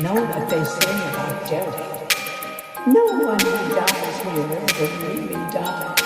know what they say about Derry? No one who dies here ever really dies.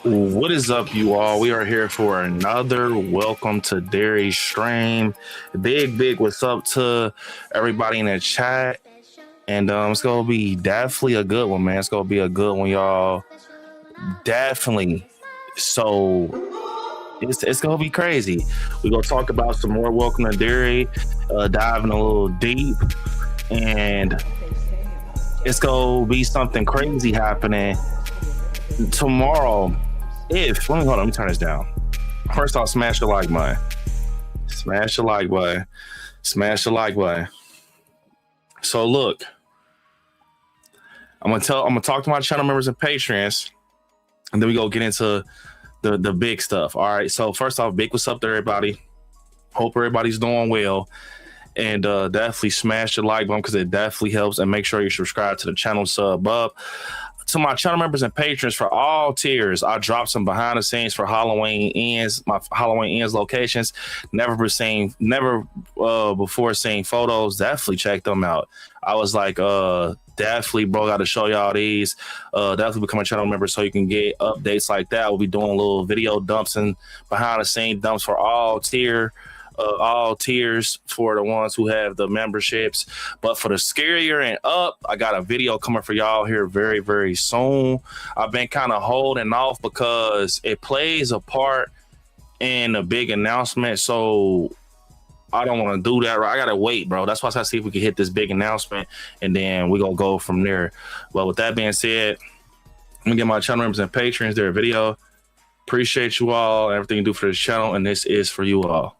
What is up, you all? We are here for another welcome to Derry stream. Big what's up to everybody in the chat. And it's gonna be definitely a good one, man. It's gonna be a good one, y'all. Definitely. So it's gonna be crazy. We're gonna talk about some more welcome to Derry, diving a little deep, and it's gonna be something crazy happening tomorrow. Let me turn this down. First off, smash the like button. Smash the like button. Smash the like button. So look, I'm gonna talk to my channel members and patrons, and then we go get into the big stuff. All right. So first off, big what's up to everybody. Hope everybody's doing well. And definitely smash the like button because it definitely helps. And make sure you subscribe to the channel, sub up. To my channel members and patrons for all tiers, I dropped some behind the scenes for Halloween ends, my Halloween ends locations. Never before seeing photos. Definitely check them out. I was like, definitely, bro, got to show y'all these. Definitely become a channel member so you can get updates like that. We'll be doing little video dumps and behind the scene dumps for all tiers for the ones who have the memberships. But for the scarier and up, I got a video coming for y'all here very soon. I've been kind of holding off because it plays a part in a big announcement, so I don't want to do that. I gotta wait, bro. That's why I said see if we can hit this big announcement, and then we're gonna go from there. Well, with that being said, I'm gonna get my channel members and patrons their video. Appreciate you all, everything you do for this channel, and this is for you all.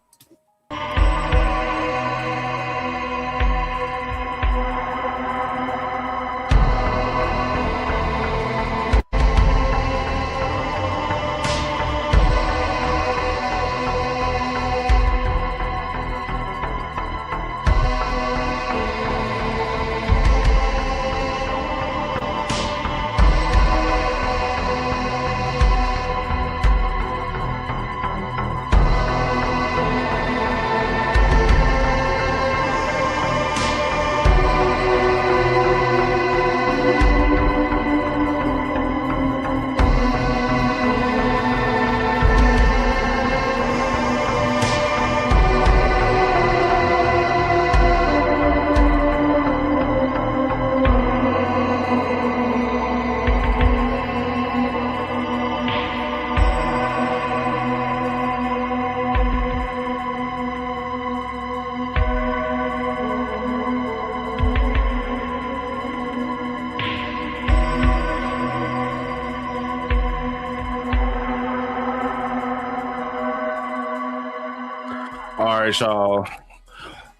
All right, y'all.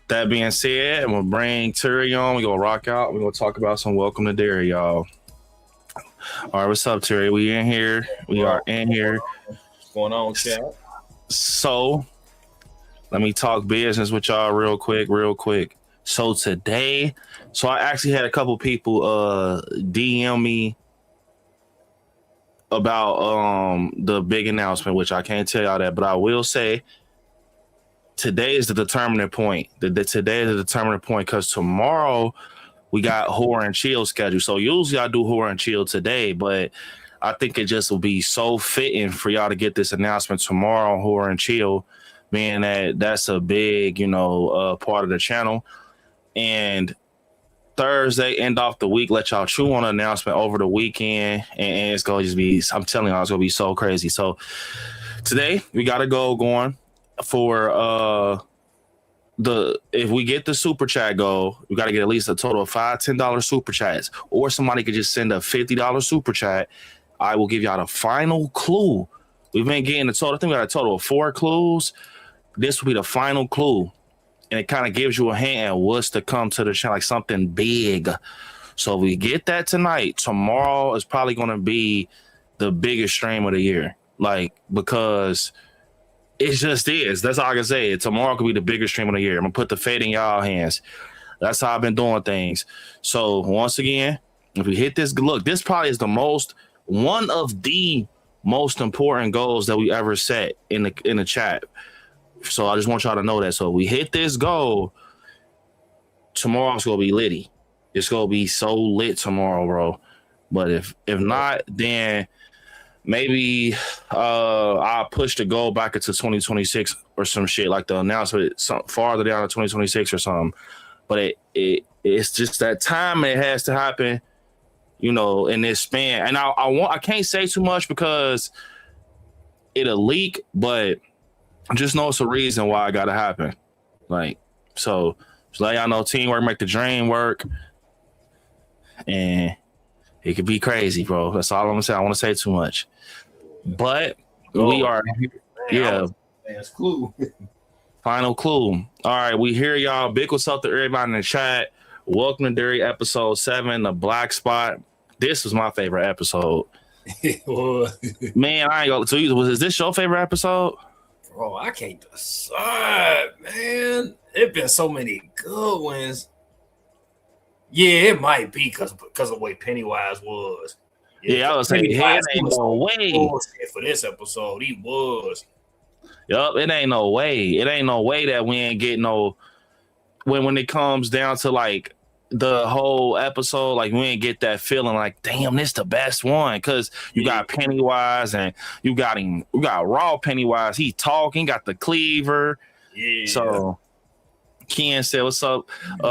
That being said, I'm gonna bring Terry on. We're gonna rock out. We're gonna talk about some welcome to Derry, y'all. All right, what's up, Terry? We in here. We are in here. What's going on, chat? So let me talk business with y'all real quick. So today, I actually had a couple people DM me about the big announcement, which I can't tell y'all that, but I will say today is the determinant point. Today is the determinant point because tomorrow we got horror and chill scheduled. So usually I do horror and chill today, but I think it just will be so fitting for y'all to get this announcement tomorrow, horror and chill, being that that's a big, part of the channel. And Thursday, end off the week, let y'all chew on an announcement over the weekend, and it's gonna just be, I'm telling y'all, it's gonna be so crazy. So today we got a goal going for if we get the super chat goal, we got to get at least a total of $5-10 super chats, or somebody could just send a $50 super chat. I will give y'all the final clue. We've been getting the total. I think we got a total of 4 clues. This will be the final clue, and it kind of gives you a hint at what's to come to the channel, like something big. So if we get that tonight, tomorrow is probably going to be the biggest stream of the year, because it just is. That's all I can say. Tomorrow could be the biggest stream of the year. I'm going to put the fate in y'all hands. That's how I've been doing things. So once again, if we hit this, look, this probably is one of the most important goals that we ever set in the chat. So I just want y'all to know that. So if we hit this goal, tomorrow's going to be litty. It's going to be so lit tomorrow, bro. But if not, then maybe I'll push the goal back into 2026 or some shit, like the announcement farther down to 2026 or something. But it's just that time it has to happen, you know, in this span. And I can't say too much because it'll leak, but just know it's a reason why it gotta happen. Like, so just let y'all know, teamwork make the dream work. And it could be crazy, bro. That's all I'm gonna say. I don't want to say too much. But we are, yeah. That's clue. Final clue. All right, we hear y'all. Big what's up to everybody in the chat. Welcome to Derry episode 7, the Black Spot. This was my favorite episode. Man, I ain't gonna tell you. Is this your favorite episode? Bro, I can't decide, man. There's been so many good ones. Yeah, it might be because of the way Pennywise was. Yeah, I was saying, hey, it ain't no way. For this episode, he was. Yup, it ain't no way. It ain't no way that we ain't getting no. When it comes down to like the whole episode, like we ain't get that feeling like, damn, this the best one, because you got Pennywise and you got raw Pennywise. He talking, got the cleaver. Yeah. So Ken said, "What's up,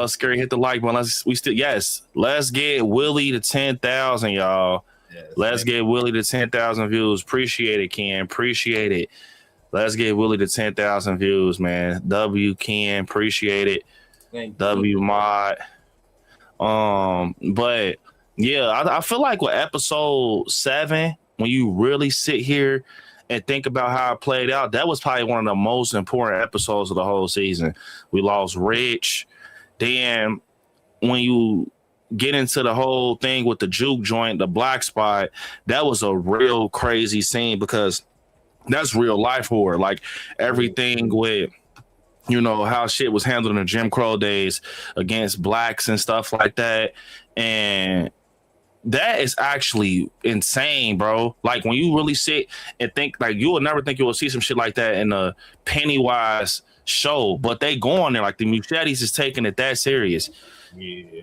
Scary? Hit the like button. Let's get Willie to 10,000, y'all. Yes, let's get Willie to 10,000 views. Appreciate it, Ken. Appreciate it. Let's get Willie to 10,000 views, man. W Ken, appreciate it. W Mod. But yeah, I feel like with episode 7, when you really sit here and think about how it played out, that was probably one of the most important episodes of the whole season. We lost Rich. Then when you get into the whole thing with the juke joint, the Black Spot, that was a real crazy scene because that's real life horror. Like everything with, you know, how shit was handled in the Jim Crow days against blacks and stuff like that. And that is actually insane, bro. Like when you really sit and think, like you will never think you will see some shit like that in a Pennywise show, but they go on there like the Muschettis is taking it that serious. Yeah.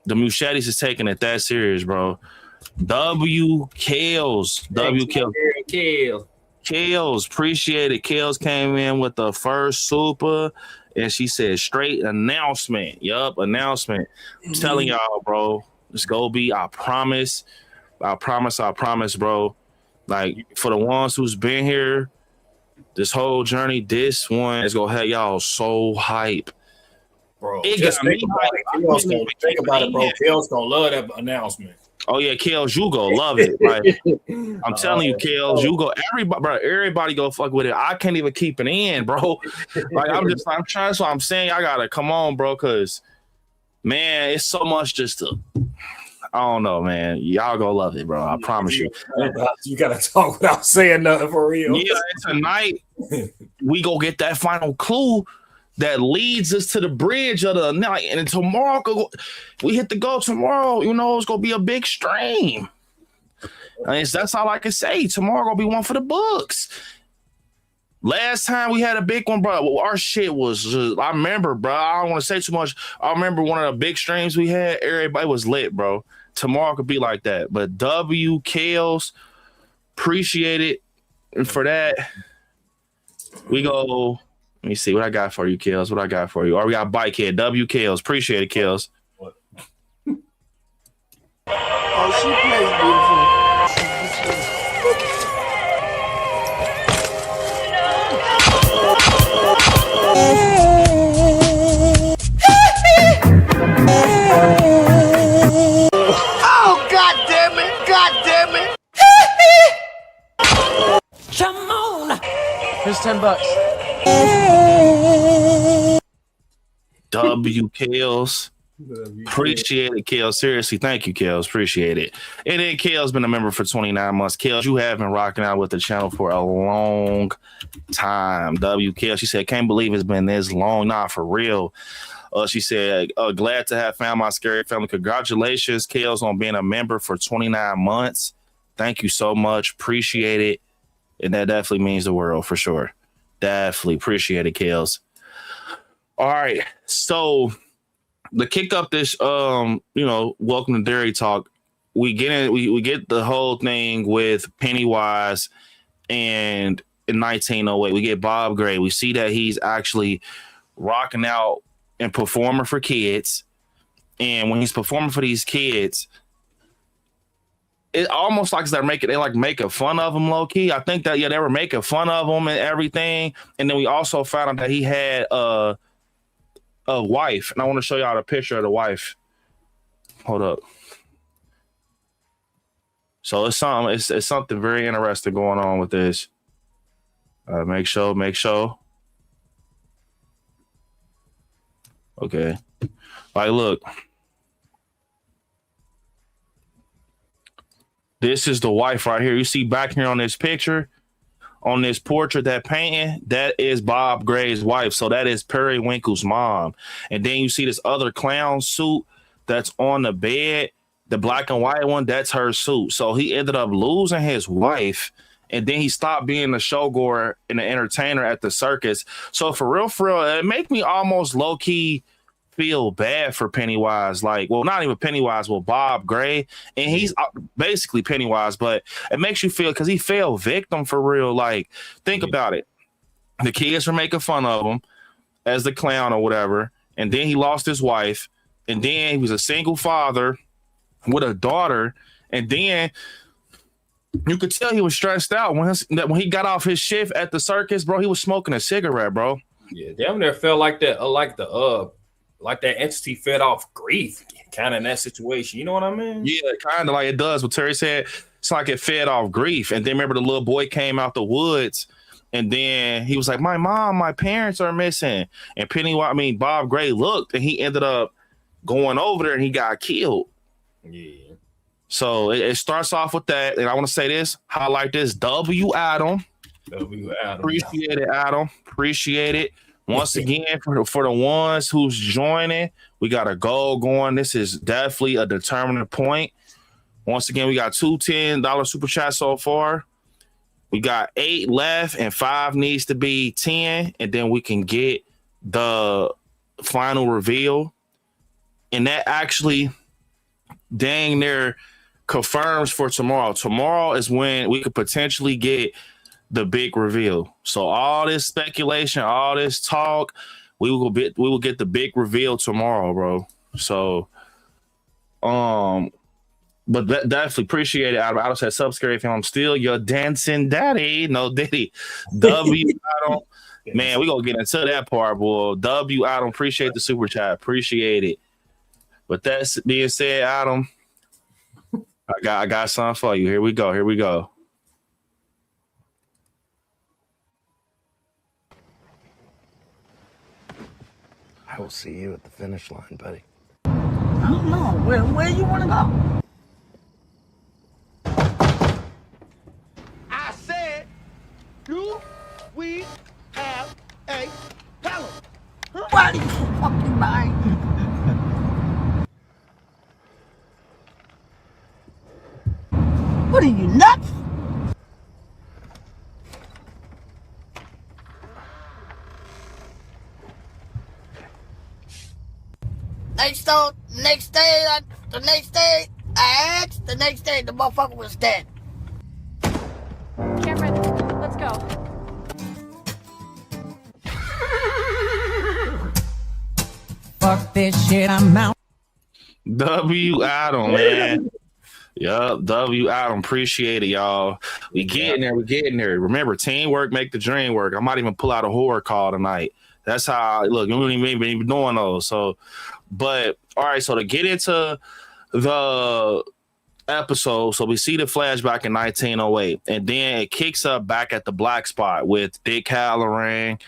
The Muschettis is taking it that serious, bro. W Kales. Kales, appreciate it. Kales came in with the first super and she said straight announcement. Yup, announcement. I'm telling y'all, bro. It's go be. I promise, bro. Like for the ones who's been here this whole journey, this one is gonna have y'all so hype. Bro, it just think about it, bro. Kale's gonna love that announcement. Oh yeah, Kales, you go love it. Like I'm telling you, Kales, you go. Everybody go fuck with it. I can't even keep it in, bro. Like I'm trying. So I'm saying I gotta come on, bro, because man, it's so much just to. I don't know, man. Y'all gonna love it, bro. I promise you. You gotta talk without saying nothing for real. Yeah, tonight we go get that final clue that leads us to the bridge of the night, and then tomorrow we hit the goal tomorrow. You know, it's gonna be a big stream. That's all I can say. Tomorrow gonna be one for the books. Last time we had a big one, bro. Our shit was just, I remember, bro. I don't want to say too much. I remember one of the big streams we had. Everybody was lit, bro. Tomorrow could be like that. But W Kales, appreciate it. And for that, we go. Let me see what I got for you, Kales. What I got for you? Or we got Bike Head. W Kales. Appreciate it, Kales. Oh, she plays beautiful. Oh, God damn it. God damn it. Come on. Here's $10. W Kales. Appreciate it, Kales. Seriously, thank you, Kales. Appreciate it. And then Kales been a member for 29 months. Kales, you have been rocking out with the channel for a long time. W Kales, she said, can't believe it's been this long. Nah, for real. She said, glad to have found my scary family. Congratulations, Kales, on being a member for 29 months. Thank you so much. Appreciate it. And that definitely means the world for sure. Definitely appreciate it, Kales. All right. So to kick up this, welcome to Derry Talk we get the whole thing with Pennywise, and in 1908 we get Bob Gray. We see that he's actually rocking out and performing for kids, and when he's performing for these kids, it almost like they making fun of him low key. I think that they were making fun of him and everything, and then we also found out that he had a wife, and I want to show y'all the picture of the wife. Hold up. So it's something very interesting going on with this. Make sure. Okay. Like, look. This is the wife right here. You see back here on this picture, on this portrait, that painting, that is Bob Gray's wife. So that is Periwinkle's mom. And then you see this other clown suit that's on the bed, the black and white one, that's her suit. So he ended up losing his wife, and then he stopped being the showgoer and the entertainer at the circus. So for real, it make me almost low-key feel bad for Pennywise. Like, well, not even Pennywise, well, Bob Gray. And he's basically Pennywise, but it makes you feel, because he fell victim for real. Like, think about it. The kids were making fun of him as the clown or whatever, and then he lost his wife, and then he was a single father with a daughter, and then you could tell he was stressed out when he got off his shift at the circus, bro. He was smoking a cigarette, bro. Yeah, damn near felt like that, like that entity fed off grief, kind of in that situation. You know what I mean? Yeah, kind of like it does. What Terry said, it's like it fed off grief. And then remember the little boy came out the woods, and then he was like, my parents are missing. And Bob Gray looked, and he ended up going over there, and he got killed. Yeah. So it starts off with that, and I want to say this, highlight this, W. Adam. Appreciate it, Adam. Appreciate it. Once again, for the ones who's joining, we got a goal going. This is definitely a determining point. Once again, we got two $10 super chats so far. We got 8 left, and 5 needs to be 10, and then we can get the final reveal. And that actually dang near confirms for tomorrow. Tomorrow is when we could potentially get the big reveal. So all this speculation, all this talk, we will get the big reveal tomorrow, bro. So but definitely appreciate it. Adam said, "Sub scary if I'm still your dancing daddy." No Diddy. W Adam. Man, we gonna get into that part, boy. W Adam, appreciate the super chat. Appreciate it. But that being said, Adam, I got something for you. Here we go. I will see you at the finish line, buddy. I don't know. Where you want to go? I said, do we have a problem? Why do you fucking mind? What are you, nuts? The next day, the motherfucker was dead. Cameron, let's go. Fuck this shit, I'm out. W Adam, man. Yup, W Adam, appreciate it, y'all. We getting there. Remember, teamwork make the dream work. I might even pull out a horror call tonight. That's how look. You don't even be doing those. So, but all right. So to get into the episode, so we see the flashback in 1908, and then it kicks up back at the black spot with Dick Halloran,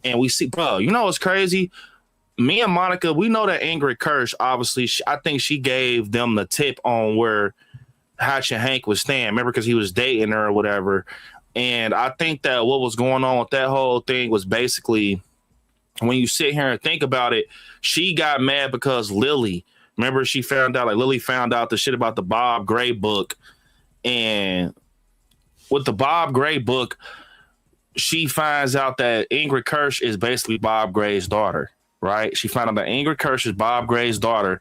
and we see, bro. You know what's crazy? Me and Monica, we know that Ingrid Kirsch. Obviously, I think she gave them the tip on where Hatch and Hank was staying. Remember, because he was dating her or whatever. And I think that what was going on with that whole thing was basically, when you sit here and think about it, she got mad because Lily, remember, Lily found out the shit about the Bob Gray book. And with the Bob Gray book, she finds out that Ingrid Kirsch is basically Bob Gray's daughter, right? She found out that Ingrid Kirsch is Bob Gray's daughter.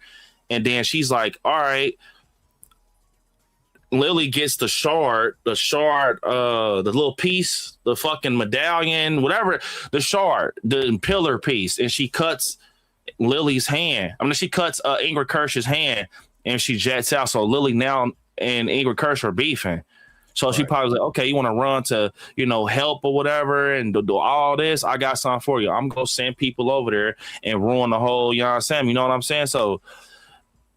And then she's like, all right, Lily gets the little piece, the fucking medallion, whatever, the shard, the pillar piece, and she cuts Lily's hand. I mean, she cuts Ingrid Kirsch's hand, and she jets out. So Lily now and Ingrid Kirsch are beefing. So she probably was like, okay, you want to run to, help or whatever and do all this? I got something for you. I'm going to send people over there and ruin the whole, you know what I'm saying? You know what I'm saying? So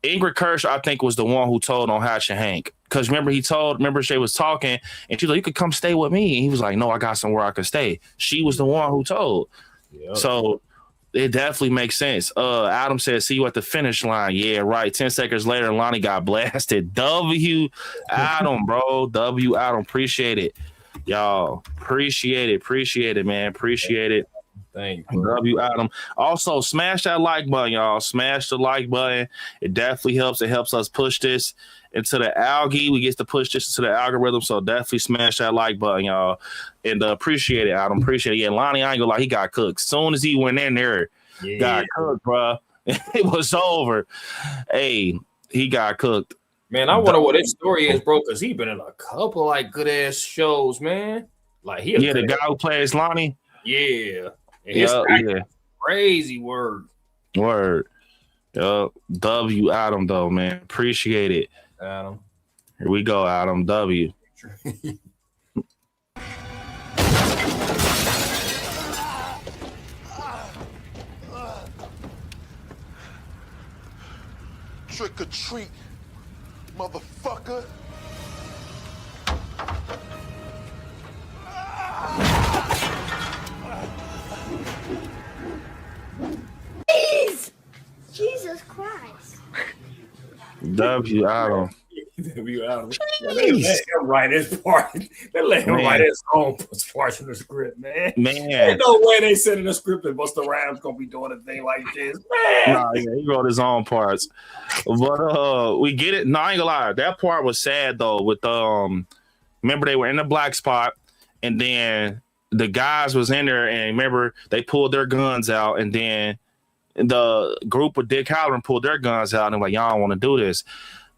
Ingrid Kirsch, I think, was the one who told on Hatch and Hank. Because remember she was talking and she's like, you could come stay with me. And he was like, no, I got somewhere I can stay. She was the one who told. Yep. So it definitely makes sense. Adam said, see you at the finish line. Yeah, right. 10 seconds later, Lonnie got blasted. W Adam, bro. W Adam. Appreciate it. Y'all. Appreciate it, man. Appreciate it. Thank you. W Adam. Also, smash that like button, y'all. Smash the like button. It definitely helps. It helps us push this into the algae. We get to push this into the algorithm. So definitely smash that like button, y'all. And appreciate it, Adam. Appreciate it. Yeah, Lonnie, I ain't gonna lie, he got cooked. Soon as he went in there, got cooked, bro. It was over. Hey, he got cooked. Man, I wonder what his story is, bro, because he been in a couple like good ass shows, man. Like the guy who plays Lonnie. Yeah. Yeah. Crazy word. W Adam though, man. Appreciate it. Adam. Here we go, Adam W. Trick or treat, motherfucker. Please! Jesus Christ. W Adam. W Adam. They let him write his part. They let him write his own part in the script, man. There's no way they said in the script that Busta Rhymes gonna be doing a thing like this, man. Nah, yeah, he wrote his own parts. But we get it. No, I ain't gonna lie. That part was sad though. With remember they were in the black spot, and then the guys was in there, and remember they pulled their guns out, and then the group of Dick Halloran pulled their guns out, and like, y'all don't want to do this.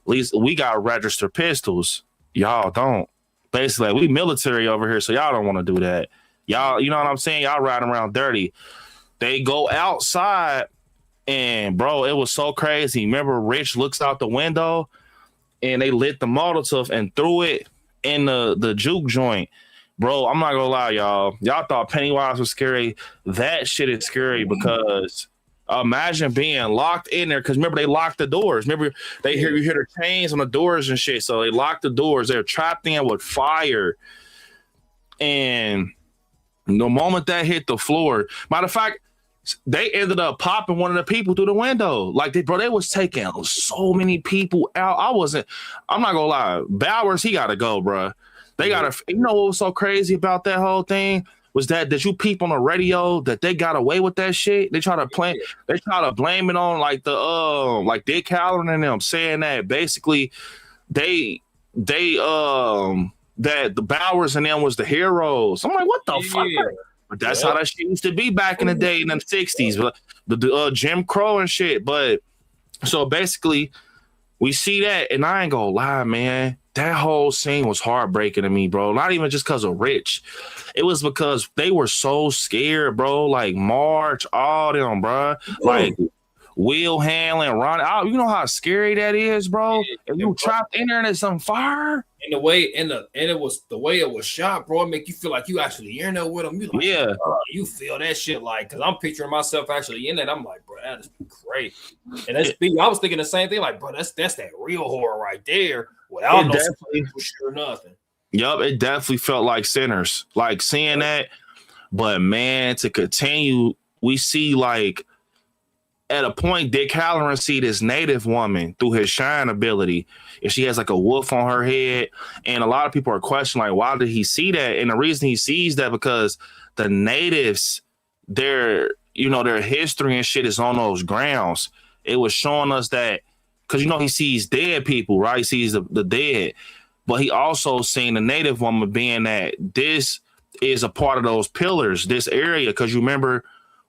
At least we got registered pistols. Y'all don't. Basically, we military over here, so y'all don't want to do that. Y'all, you know what I'm saying? Y'all riding around dirty. They go outside, and bro, it was so crazy. Remember, Rich looks out the window, and they lit the Molotov and threw it in the juke joint. Bro, I'm not gonna lie, y'all. Y'all thought Pennywise was scary. That shit is scary because imagine being locked in there. Because remember, they locked the doors. Remember, you hear the chains on the doors and shit. So they locked the doors. They're trapped in with fire. And the moment that hit the floor, matter of fact, they ended up popping one of the people through the window. Like they was taking so many people out. I'm not gonna lie. Bowers, he gotta go, bro. They gotta, you know what was so crazy about that whole thing was that you peep on the radio that they got away with that shit. They try to blame it on like like Dick Halloran and them, saying that basically that the Bowers and them was the heroes. I'm like, what the fuck? But that's how that shit used to be back in the day in the 60s, the Jim Crow and shit. But so basically, we see that, and I ain't gonna lie, man. That whole scene was heartbreaking to me, bro. Not even just because of Rich. It was because they were so scared, bro. Like March, all them, bro. Like Will Hanlon, Ron. You know how scary that is, bro. And you trapped in there and it's on fire. And the way it was the way it was shot, bro, it make you feel like you actually in there with them. You like, you feel that shit like, because I'm picturing myself actually in it. I'm like, bro, that is great. And I was thinking the same thing, like, bro, that's that real horror right there. Without no for sure nothing. Yup, it definitely felt like Sinners, like seeing that. But man, to continue, we see like at a point, Dick Halloran see this native woman through his shine ability, and she has like a wolf on her head. And a lot of people are questioning, like, why did he see that? And the reason he sees that because the natives, their history and shit is on those grounds. It was showing us that. Because, he sees dead people, right? He sees the dead. But he also seen the native woman being that this is a part of those pillars, this area. Because you remember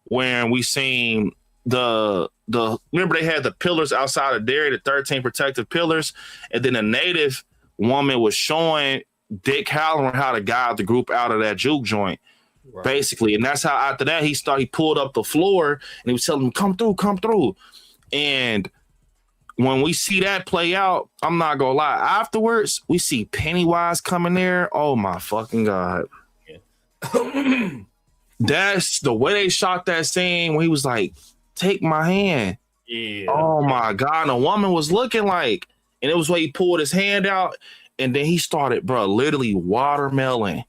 when we seen remember they had the pillars outside of Derry, the 13 protective pillars. And then the native woman was showing Dick Halloran how to guide the group out of that juke joint, basically. And that's how after that he pulled up the floor and he was telling them, come through. And when we see that play out, I'm not gonna lie. Afterwards, we see Pennywise coming there. Oh my fucking God. Yeah. That's the way they shot that scene when he was like, take my hand. Yeah. Oh my God. And the woman was looking like, and it was when he pulled his hand out and then he started, bro, literally watermelon.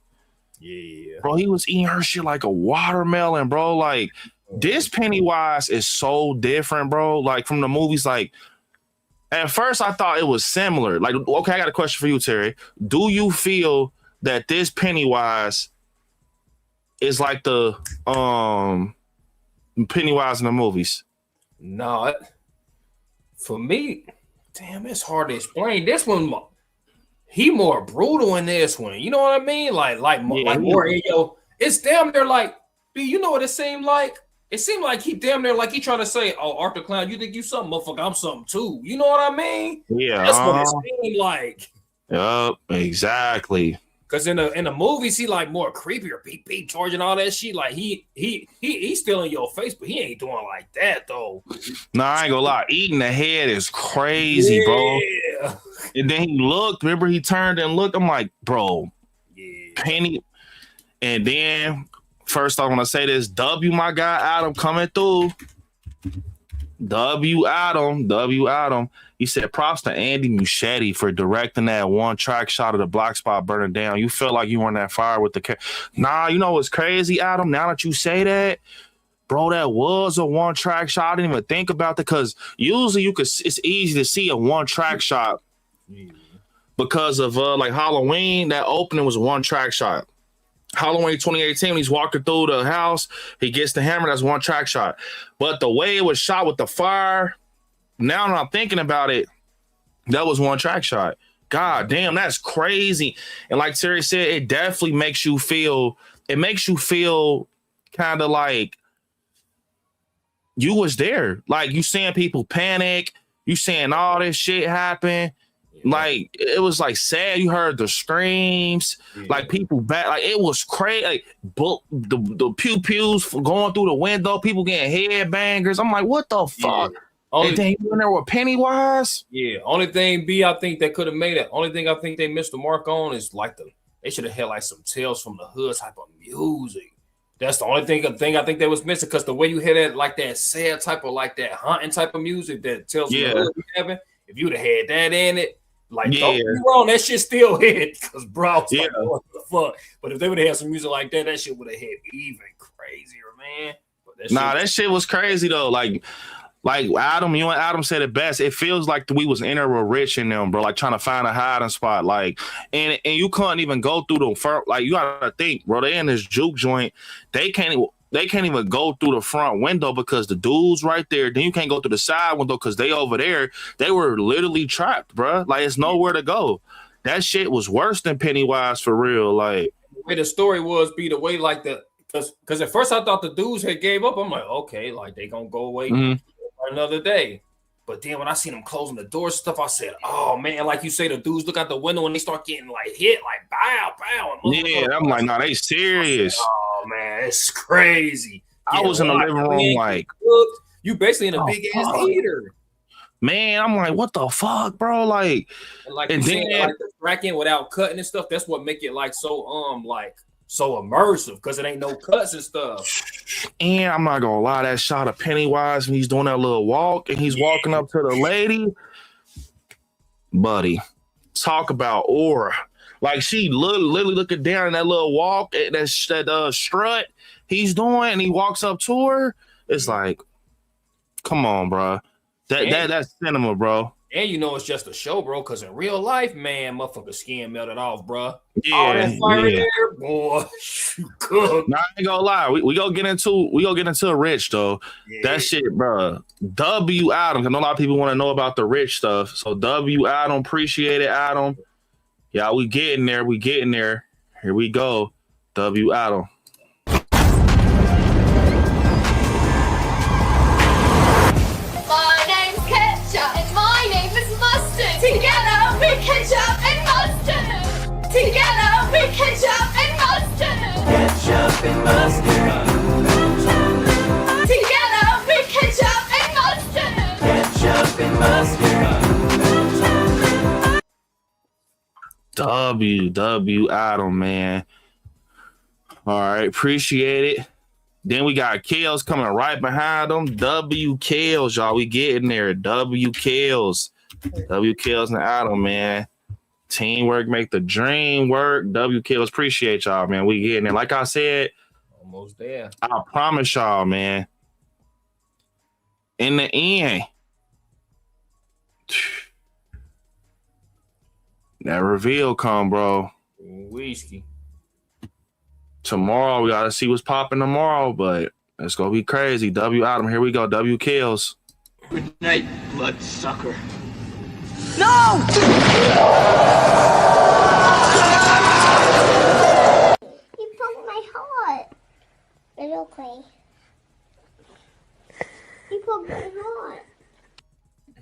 Yeah. Bro, he was eating her shit like a watermelon, bro. Like, this Pennywise is so different, bro. Like, from the movies, like, at first I thought it was similar. Like, okay, I got a question for you, Terry. Do you feel that this Pennywise is like the Pennywise in the movies? No, for me, damn, it's hard to explain. This one, he more brutal in this one. You know what I mean? Like more in yo. It's damn near like, you know what it seemed like? It seemed like he damn near like he trying to say, "Oh, Arthur Clown, you think you something, motherfucker? I'm something too." You know what I mean? Yeah, that's what it seemed like. Yup, exactly. Because in the movies, he like more creepier, beep charging all that shit. Like he's still in your face, but he ain't doing like that though. Nah, I ain't gonna lie. Eating the head is crazy, bro. And then he looked. Remember, he turned and looked. I'm like, bro, Penny. And then first, I want to say this: W, my guy Adam coming through. W Adam. He said, props to Andy Muschietti for directing that one track shot of the black spot burning down. You felt like you were in that fire with the Nah, you know what's crazy, Adam? Now that you say that, bro, that was a one track shot. I didn't even think about that because usually it's easy to see a one track shot because of like Halloween. That opening was a one track shot. Halloween 2018, when he's walking through the house, he gets the hammer. That's one track shot. But the way it was shot with the fire, now that I'm thinking about it, that was one track shot. God damn, that's crazy. And like Terry said, it definitely makes you feel kind of like you was there. Like, you seeing people panic, you seeing all this shit happen. Like, it was like sad. You heard the screams, like people back. Like, it was crazy. Like, the pew pews going through the window, people getting headbangers. I'm like, what the fuck? And then you in there with Pennywise. Yeah. Only thing I think they could have made it. Only thing I think they missed the mark on is like they should have had like some Tales from the Hood type of music. That's the only thing I think they was missing, because the way you hit it, like that sad type of, like that haunting type of music that Tales from the Hood be having, if you'd have had that in it. Like, don't get me wrong, that shit still hit, because bro, like, what the fuck? But if they would have had some music like that, that shit would have hit even crazier, man. That shit was crazy though. Like Adam, you and Adam said it best. It feels like we was in there with Rich and them, bro. Like, trying to find a hiding spot. Like, and you couldn't even go through the front. Like, you gotta think, bro. They in this juke joint. They can't even go through the front window because the dude's right there. Then you can't go through the side window because they over there. They were literally trapped, bro. Like, it's nowhere to go. That shit was worse than Pennywise for real. Like, the way the story was, the way like because at first I thought the dudes had gave up. I'm like, okay, like they gonna go away for another day. But then when I seen them closing the doors and stuff, I said, oh man, like you say, the dudes look out the window and they start getting like hit, like bow. Yeah, I'm like, nah, they serious. Oh man, it's crazy. I was in the living room like, you basically in a big ass heater. Man, I'm like, what the fuck, bro? Like, and then like the tracking without cutting and stuff. That's what make it like so immersive, because it ain't no cuts and stuff. And I'm not gonna lie, that shot of Pennywise when he's doing that little walk and he's walking up to the lady, buddy. Talk about aura. Like, she literally looking down in that little walk, that strut he's doing, and he walks up to her. It's like, come on, bro. That's cinema, bro. And you know it's just a show, bro, because in real life, man, motherfucker skin melted off, bro. Yeah, all that fire there, boy. Nah, I ain't gonna lie. We gonna get into Rich though. Yeah. That shit, bro. W Adam. I know a lot of people want to know about the Rich stuff. So W Adam, appreciate it, Adam. Yeah, we getting there. Here we go. W Adam. My name's Ketchup and my name is Mustard. Together we ketchup and mustard. Together we ketchup and mustard. Ketchup and mustard. Together we ketchup and mustard. Ketchup and mustard. W Adam, man. All right, appreciate it. Then we got Kales coming right behind them. W Kales, y'all. We getting there. W Kales. W Kales and Adam, man. Teamwork make the dream work. W Kales, appreciate y'all, man. We getting there. Like I said, Almost there. I promise y'all, man. In the end, that reveal come, bro. Whiskey. Tomorrow, we got to see what's popping tomorrow, but it's going to be crazy. W Adam, here we go. W Kills. Good night, bloodsucker. No! You broke my heart. It's okay. You broke my heart.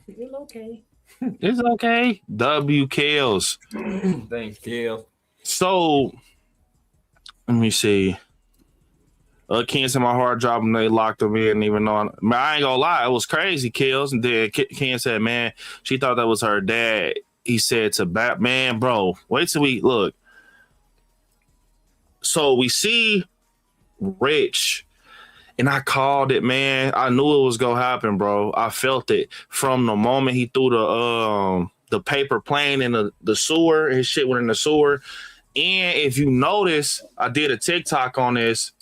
It's okay. It's okay. W Kills. Thanks, Kill. So, let me see. Ken said my hard drive and they locked him in, even though I ain't gonna lie, it was crazy, Kills. And then Ken said, man, she thought that was her dad. He said to Batman, bro, wait till we look. So we see Rich, and I called it, man. I knew it was gonna happen, bro. I felt it from the moment he threw the paper plane in the sewer. His shit went in the sewer. And if you notice, I did a TikTok on this.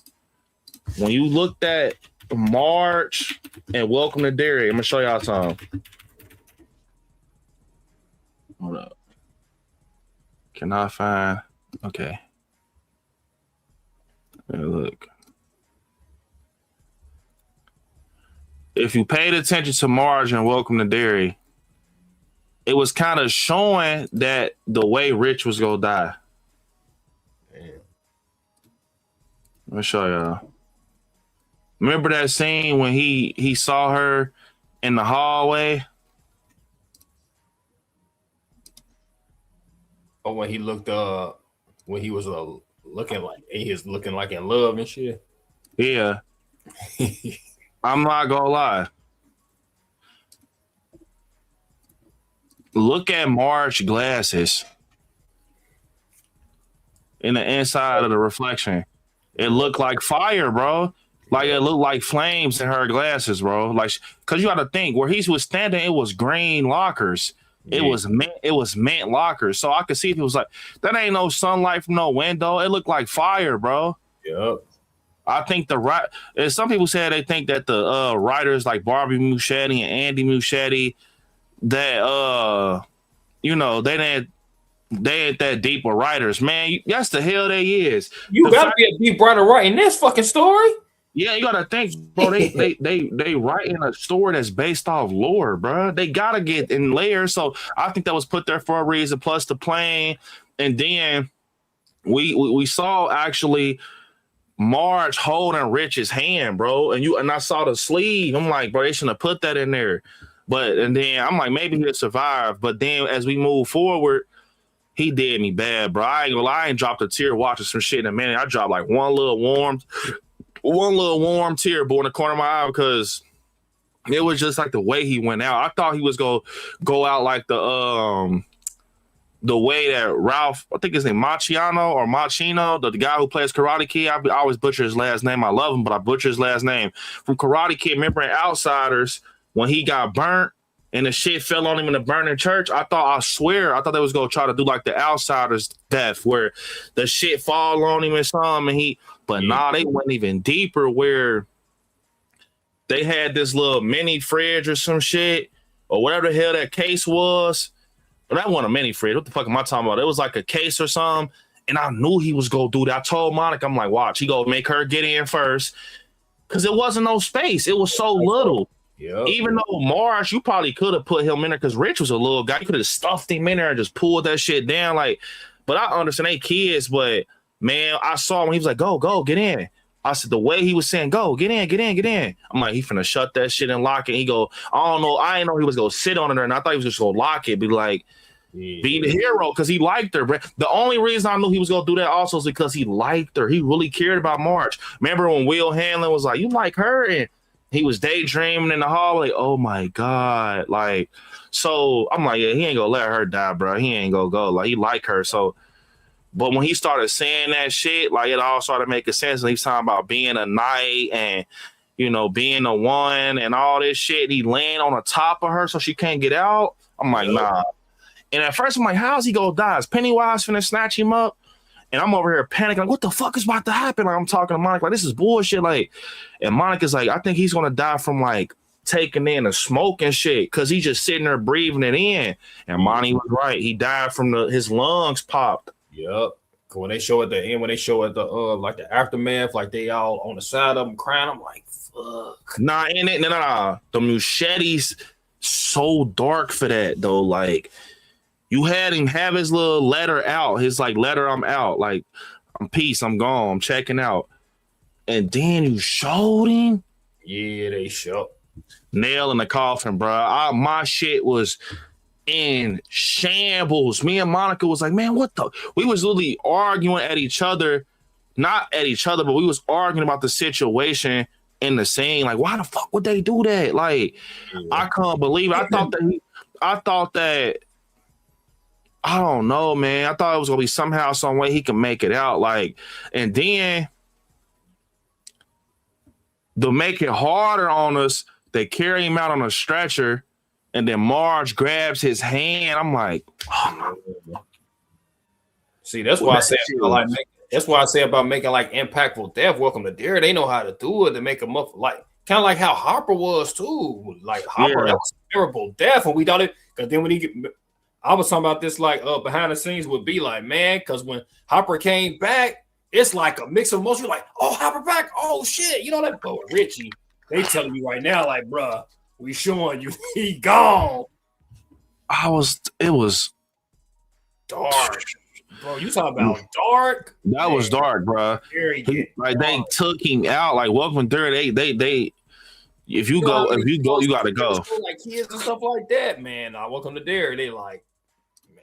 When you looked at March and Welcome to Derry, I'm gonna show y'all something. Hold up. Can I find? Okay. Hey, look. If you paid attention to March and Welcome to Derry, it was kind of showing that the way Rich was gonna die. Let me show y'all. Remember that scene when he saw her in the hallway? Or when he looked when he was looking like in love and shit. Yeah. I'm not gonna lie. Look at Marge's glasses in the inside of the reflection. It looked like fire, bro. Like it looked like flames in her glasses, bro. Like, cause you got to think where he was standing, it was green lockers. Yeah. It was mint lockers. So I could see if it was like that ain't no sunlight from no window. It looked like fire, bro. Yep. I think some people say they think that the writers like Barbie Muschetti and Andy Muschetti that they ain't that deep of writers, man. That's the hell they is. You gotta be a deep writer writing this fucking story. Yeah, you gotta think, bro. They writing a story that's based off lore, bro. They gotta get in layers. So I think that was put there for a reason. Plus the plane, and then we saw actually Marge holding Rich's hand, bro. And I saw the sleeve. I'm like, bro, they shouldn't have put that in there. And then I'm like, maybe he'll survive. But then as we move forward, he did me bad, bro. I ain't gonna lie, I ain't dropped a tear watching some shit in a minute. I dropped like one little warm tear, boy, in the corner of my eye because it was just like the way he went out. I thought he was gonna go out like the way that Ralph, I think his name Machino, the guy who plays Karate Kid. I always butcher his last name. I love him, but I butcher his last name. From Karate Kid, remember in Outsiders when he got burnt and the shit fell on him in the burning church? I thought they was gonna try to do like the Outsiders death where the shit fall on him and some, and they went even deeper where they had this little mini fridge or some shit or whatever the hell that case was. But that wasn't a mini fridge. What the fuck am I talking about? It was like a case or something, and I knew he was gonna do that. I told Monica, I'm like, watch, he gonna make her get in first because it wasn't no space. It was so little. Yep. Even though Marge, you probably could have put him in there because Rich was a little guy. You could have stuffed him in there and just pulled that shit down. Like, but I understand they kids, but man, I saw when he was like, go, get in. I said, the way he was saying, go, get in. I'm like, he finna shut that shit and lock it. He go, I don't know. I didn't know he was gonna sit on it, and I thought he was just gonna lock it. Be like, be the hero because he liked her. Bro. The only reason I knew he was gonna do that also is because he liked her. He really cared about March. Remember when Will Hanlon was like, "You like her?" and he was daydreaming in the hallway. Oh my God! Like, so I'm like, yeah, he ain't gonna let her die, bro. He ain't gonna go. Like, he like her. So, but when he started saying that shit, like it all started making sense. And he's talking about being a knight and being a one and all this shit. He laying on the top of her so she can't get out. I'm like, nah. And at first I'm like, how's he gonna die? Is Pennywise finna snatch him up? And I'm over here panicking, like, what the fuck is about to happen? Like, I'm talking to Monica, like, this is bullshit. Like, and Monica's like, I think he's gonna die from like taking in the smoke and shit, cause he's just sitting there breathing it in. And Monty was right. He died from his lungs popped. Yep. When they show at the end, when they show at the like the aftermath, like they all on the side of them crying, I'm like, fuck. Nah, the machetes so dark for that though. Like, you had him have his little letter out, his like letter, I'm out, like I'm peace, I'm gone, I'm checking out. And then you showed him. Yeah, they showed. Nail in the coffin, bro. My shit was in shambles. Me and Monica was like, man, what the? We was literally arguing at each other, not at each other, but we was arguing about the situation in the scene. Like, why the fuck would they do that? Like, I can't believe it. I thought that. I don't know, man. I thought it was gonna be somehow, some way he can make it out. Like, and then to make it harder on us, they carry him out on a stretcher, and then Marge grabs his hand. I'm like, oh my. See, that's why I say about making like impactful death. Welcome to Derry. They know how to do it to make them up like kind of like how Hopper was too. Like Hopper, that was a terrible death, and we thought it because then when he get. I was talking about this like behind the scenes would be like, man, because when Hopper came back, it's like a mix of emotions. You're like, oh, Hopper back, oh shit, that. But Richie, they telling me right now, like, bruh, we showing you he gone. It was dark, bro. You talking about dark? That was dark, bro. They took him out. Like, welcome to Derry. They. If you go, you gotta go. Like kids and stuff like that, man. Welcome to Derry. They like.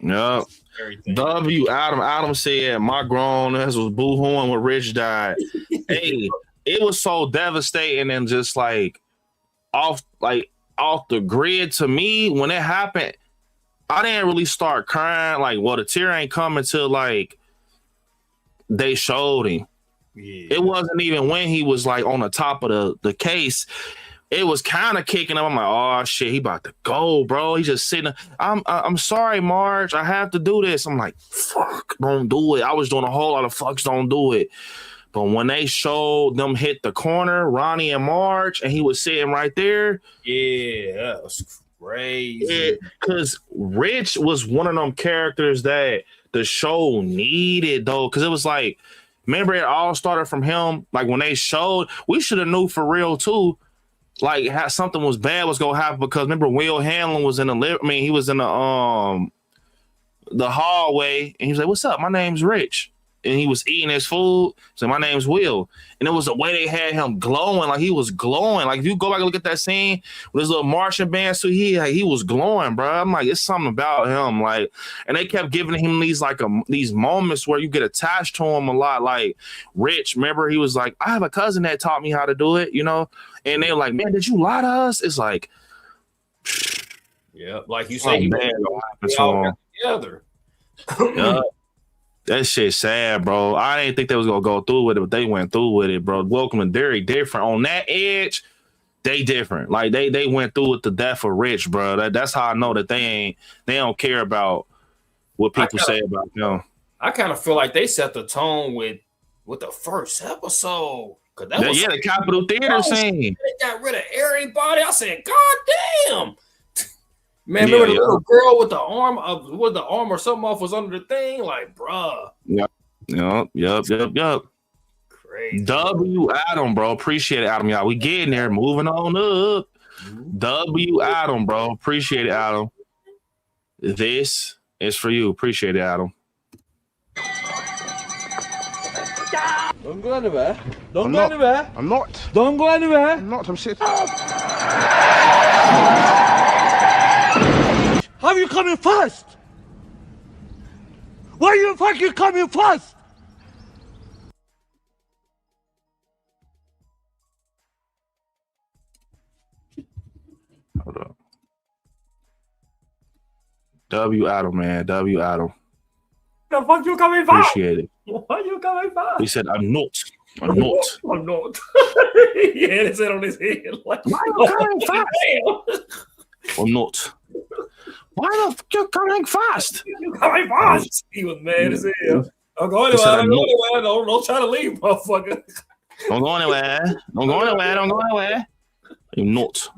Yeah. W. Adam said my grown ass was boo-hooing when Rich died. Hey, it was so devastating and just like off the grid to me when it happened. I didn't really start crying. Like, well, the tear ain't coming till like they showed him. Yeah. It wasn't even when he was like on the top of the case. It was kind of kicking up. I'm like, oh shit, he about to go, bro. He's just sitting. I'm sorry, Marge. I have to do this. I'm like, fuck, don't do it. I was doing a whole lot of fucks, don't do it. But when they showed them hit the corner, Ronnie and Marge, and he was sitting right there. Yeah, that was crazy. Because Rich was one of them characters that the show needed, though. Because it was like, remember, it all started from him. Like when they showed, we should have knew for real too. Like how something was bad was gonna happen because remember Will Hanlon was in he was in the hallway and he was like, "What's up? My name's Rich." And he was eating his food. So my name's Will. And it was the way they had him glowing, like he was glowing. Like if you go back and look at that scene with his little marching band suit, he was glowing, bro. I'm like, it's something about him. Like, and they kept giving him these moments where you get attached to him a lot. Like Rich, remember he was like, I have a cousin that taught me how to do it, And they were like, man, did you lie to us? It's like, yeah, like you say, we all got together. Yeah. That shit sad, bro. I didn't think they was gonna go through with it, but they went through with it, bro. Welcome to Derry, different. On that edge, they different. Like they went through with the death of Rich, bro. That's how I know that they don't care about what people say about them. I kind of feel like they set the tone with the first episode. The Capitol Theater scene. They got rid of everybody. I said, God damn. Man, remember the little girl with the arm or something off was under the thing? Like, bruh. Yep. Crazy. W. Adam, bro. Appreciate it, Adam. Y'all, we getting there. Moving on up. W. Adam, bro. Appreciate it, Adam. This is for you. Appreciate it, Adam. Don't go anywhere. Don't go anywhere. I'm not. Don't go anywhere. I'm not. I'm sitting. How are you coming first? Why you fucking coming first? Hold up. W Adam, man. W Adam. The fuck you coming for? Appreciate it. Why you coming for? He said, I'm not. I'm not. I'm not. Yeah, they said on his head. Like, why are you coming fast? I'm not. Why the fuck you coming fast? You coming fast? He was mad as hell. I'm going anywhere. Don't try to leave, motherfucker. Don't go anywhere. Don't go anywhere. Don't go anywhere. I'm not.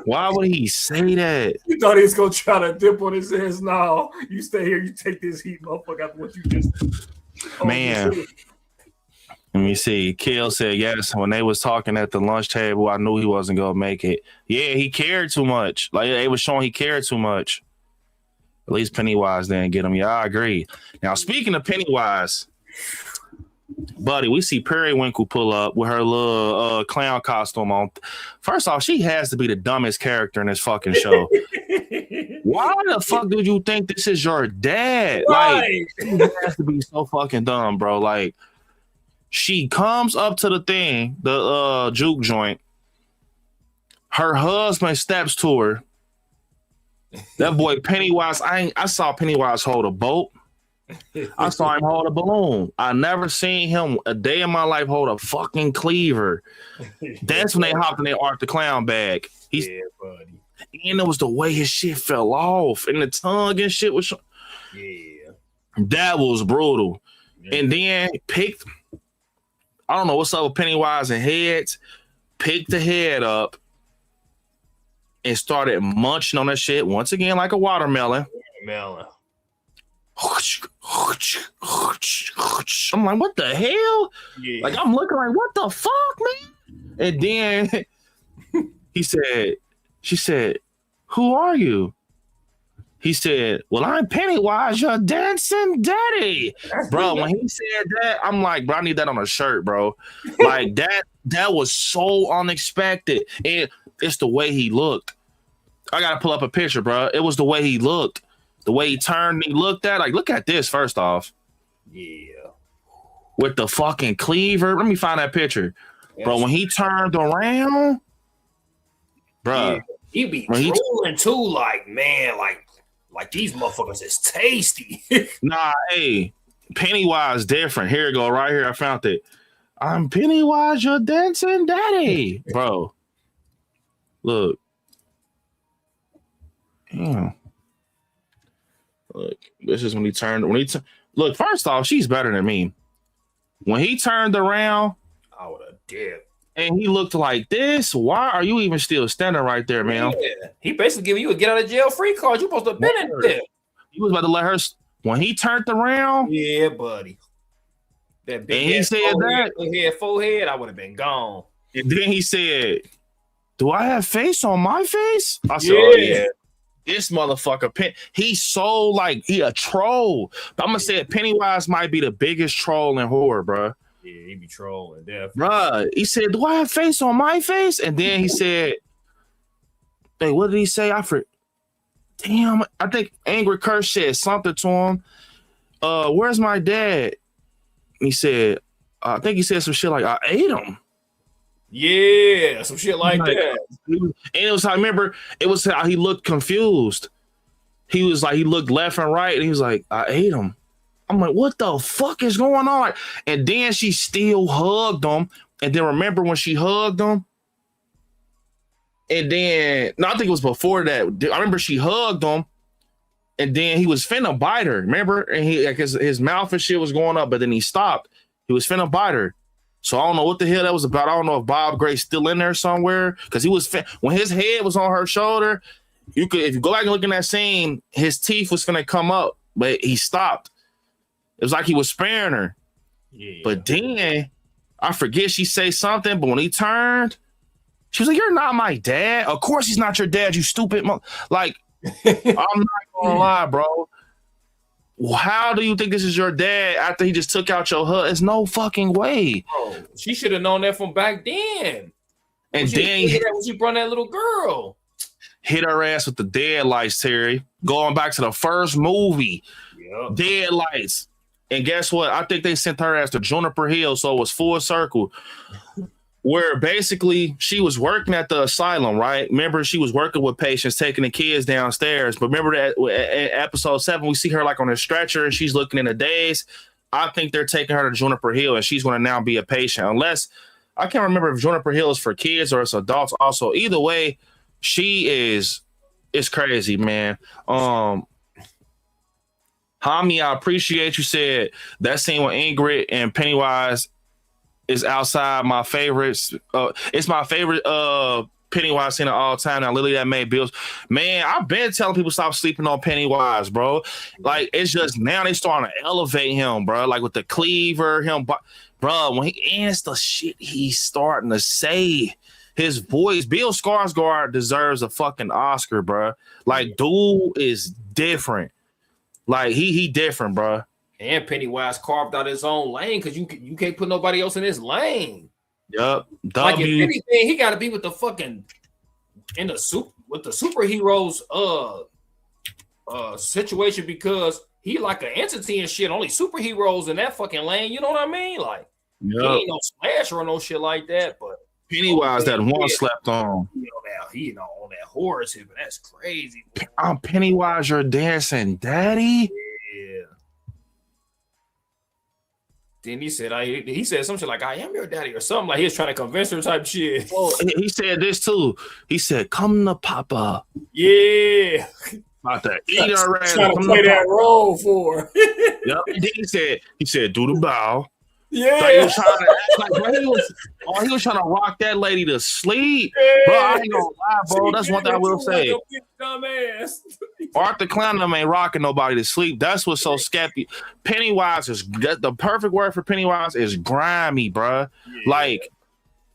Why would he say that? You thought he was gonna try to dip on his ass. Now you stay here. You take this heat, motherfucker. After what you just man. Let me see. Kill said yes. When they was talking at the lunch table, I knew he wasn't gonna make it. Yeah, he cared too much. Like they was showing he cared too much. At least Pennywise didn't get him. Yeah, I agree. Now speaking of Pennywise, buddy, we see Periwinkle pull up with her little clown costume on. First off, she has to be the dumbest character in this fucking show. Why the fuck do you think this is your dad? Right. Like, she has to be so fucking dumb, bro. Like, she comes up to the thing, the juke joint. Her husband steps to her. That boy Pennywise, I saw Pennywise hold a boat. I saw him hold a balloon. I never seen him a day in my life hold a fucking cleaver. That's when they hopped in their Art the Clown bag. Yeah, buddy. And it was the way his shit fell off, and the tongue and shit was. Yeah, that was brutal. Yeah. And then picked. I don't know what's up with Pennywise and heads. Picked the head up and started munching on that shit once again like a watermelon. Melon. I'm like, what the hell? Yeah. Like, I'm looking like, what the fuck, man? And then she said, who are you? He said, well, I'm Pennywise, your dancing daddy. Bro, when he said that, I'm like, bro, I need that on a shirt, bro. Like, that was so unexpected. And it's the way he looked. I got to pull up a picture, bro. It was the way he looked. The way he turned and he looked at, like, look at this first off. Yeah. With the fucking cleaver. Let me find that picture. Yes. Bro, when he turned around, bro. Yeah. He be drooling too, like, man, like these motherfuckers is tasty. Nah, hey, Pennywise different. Here you go, right here. I found it. I'm Pennywise, your dancing daddy. Bro. Look. Damn. Look, this is when he turned. Look, first off, she's better than me. When he turned around, I would have dipped. And he looked like this. Why are you even still standing right there, man? Yeah. He basically giving you a get out of jail free card. You supposed to have been in there. He was about to let her. When he turned around, yeah, buddy. That big and he said forehead, I would have been gone. And then he said, "Do I have face on my face?" I said, yeah. "Oh yeah." This motherfucker, he's so like he a troll. But I'm gonna say Pennywise might be the biggest troll in horror, bro. Yeah, he be trolling, definitely. Bruh, he said, do I have face on my face? And then he said, hey, what did he say? Damn, I think Angry Curse said something to him. Where's my dad? He said, I think he said some shit like, I ate him. Yeah, some shit like that. And it was, I remember, it was how he looked confused. He was like, he looked left and right, and he was like, I ate him. I'm like, what the fuck is going on? And then she still hugged him. And then remember when she hugged him? And then, no, I think it was before that. I remember she hugged him. And then he was finna bite her. Remember? And he like his mouth and shit was going up, but then he stopped. He was finna bite her. So I don't know what the hell that was about. I don't know if Bob Gray's still in there somewhere. Because he was when his head was on her shoulder, if you go back and look in that scene, his teeth was finna come up, but he stopped. It was like he was sparing her. Yeah. But then, I forget she say something, but when he turned, she was like, you're not my dad. Of course he's not your dad, you stupid Like, I'm not gonna lie, bro. How do you think this is your dad after he just took out your husband? There's no fucking way. Bro, she should have known that from back then. And then when she brought that little girl. Hit her ass with the dead lights, Terry. Going back to the first movie. Dead lights. And guess what? I think they sent her as to Juniper Hill, so it was full circle. Where basically she was working at the asylum, right? Remember, she was working with patients, taking the kids downstairs. But remember that in episode 7, we see her like on a stretcher and she's looking in a daze. I think they're taking her to Juniper Hill and she's going to now be a patient. Unless, I can't remember if Juniper Hill is for kids or it's adults also. Either way, it's crazy, man. Hami, I appreciate you said that scene with Ingrid and Pennywise is outside my favorites. It's my favorite Pennywise scene of all time. Now, Lily, that made bills. Man, I've been telling people stop sleeping on Pennywise, bro. Like, it's just now they starting to elevate him, bro. Like with the cleaver, bro. When he ends the shit, he's starting to say his voice. Bill Skarsgård deserves a fucking Oscar, bro. Like, dude is different. Like he different, bro. And Pennywise carved out his own lane because you can't put nobody else in his lane. Yup. Like if anything, he got to be with the fucking with the superheroes situation because he like an entity and shit. Only superheroes in that fucking lane. You know what I mean? Like he ain't no slasher or no shit like that. But Pennywise that one slept on. He on that horror tip, but that's crazy. I'm Pennywise, your dancing daddy. Yeah. Then he said some shit like, I am your daddy or something. Like he was trying to convince her type shit. Well, he said this too. He said, come to Papa. Yeah. About to eat her ass. Trying to play that role for her. Yep. And then he said, do the bow. Yeah. Like he was trying to act like, bro, he was trying to rock that lady to sleep. Yeah. Bro, I ain't gonna lie, bro. That's one thing I will say. Arthur Clown ain't rocking nobody to sleep. That's what's so scary. Pennywise is the perfect word for Pennywise is grimy, bro. Yeah. Like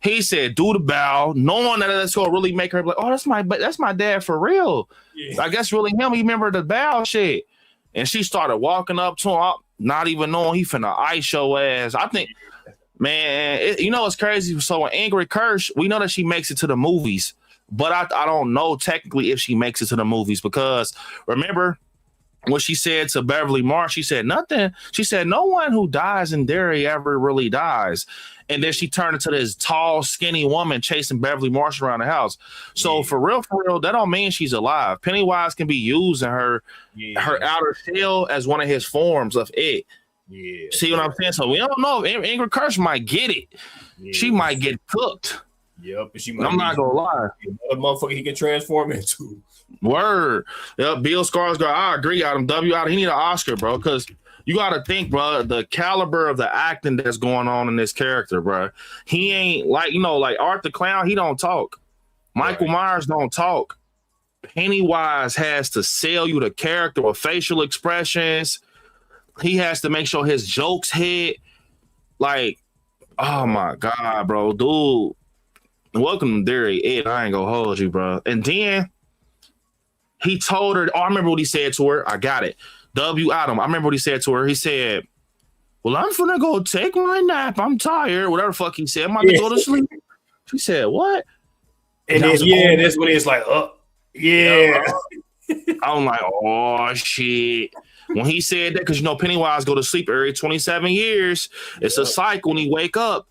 he said, do the bow, knowing that that's gonna really make her like, oh, that's my dad for real. Yeah. I guess really him. He remembered the bow shit, and she started walking up to him, not even knowing he finna ice your ass. I think, man, it's crazy. So when Ingrid Kirsch, we know that she makes it to the movies. But I don't know technically if she makes it to the movies because remember what she said to Beverly Marsh? She said nothing. She said no one who dies in Derry ever really dies. And then she turned into this tall, skinny woman chasing Beverly Marsh around the house. So for real, that don't mean she's alive. Pennywise can be used in her outer shell as one of his forms of it. Yeah. See what I'm saying? So we don't know if Ingrid Kirsch might get it. Yeah. She might get cooked. Yep, I'm not gonna lie. A motherfucker he can transform into. Word. Yep, Bill Skarsgård. I agree. Adam W. He need an Oscar, bro. Because you got to think, bro, the caliber of the acting that's going on in this character, bro. He ain't like Art the Clown. He don't talk. Michael Myers don't talk. Pennywise has to sell you the character with facial expressions. He has to make sure his jokes hit. Like, oh my God, bro, dude. Welcome to Derry, Ed. I ain't gonna hold you, bro. And then he told her, I remember what he said to her. I got it. W. Adam, I remember what he said to her. He said, well, I'm finna go take my nap. I'm tired. Whatever the fuck he said. I'm about to go to sleep. She said, what? And then, that's when it's like, yeah. I'm like, oh, shit. When he said that, because, Pennywise go to sleep every 27 years. It's a cycle when he wake up.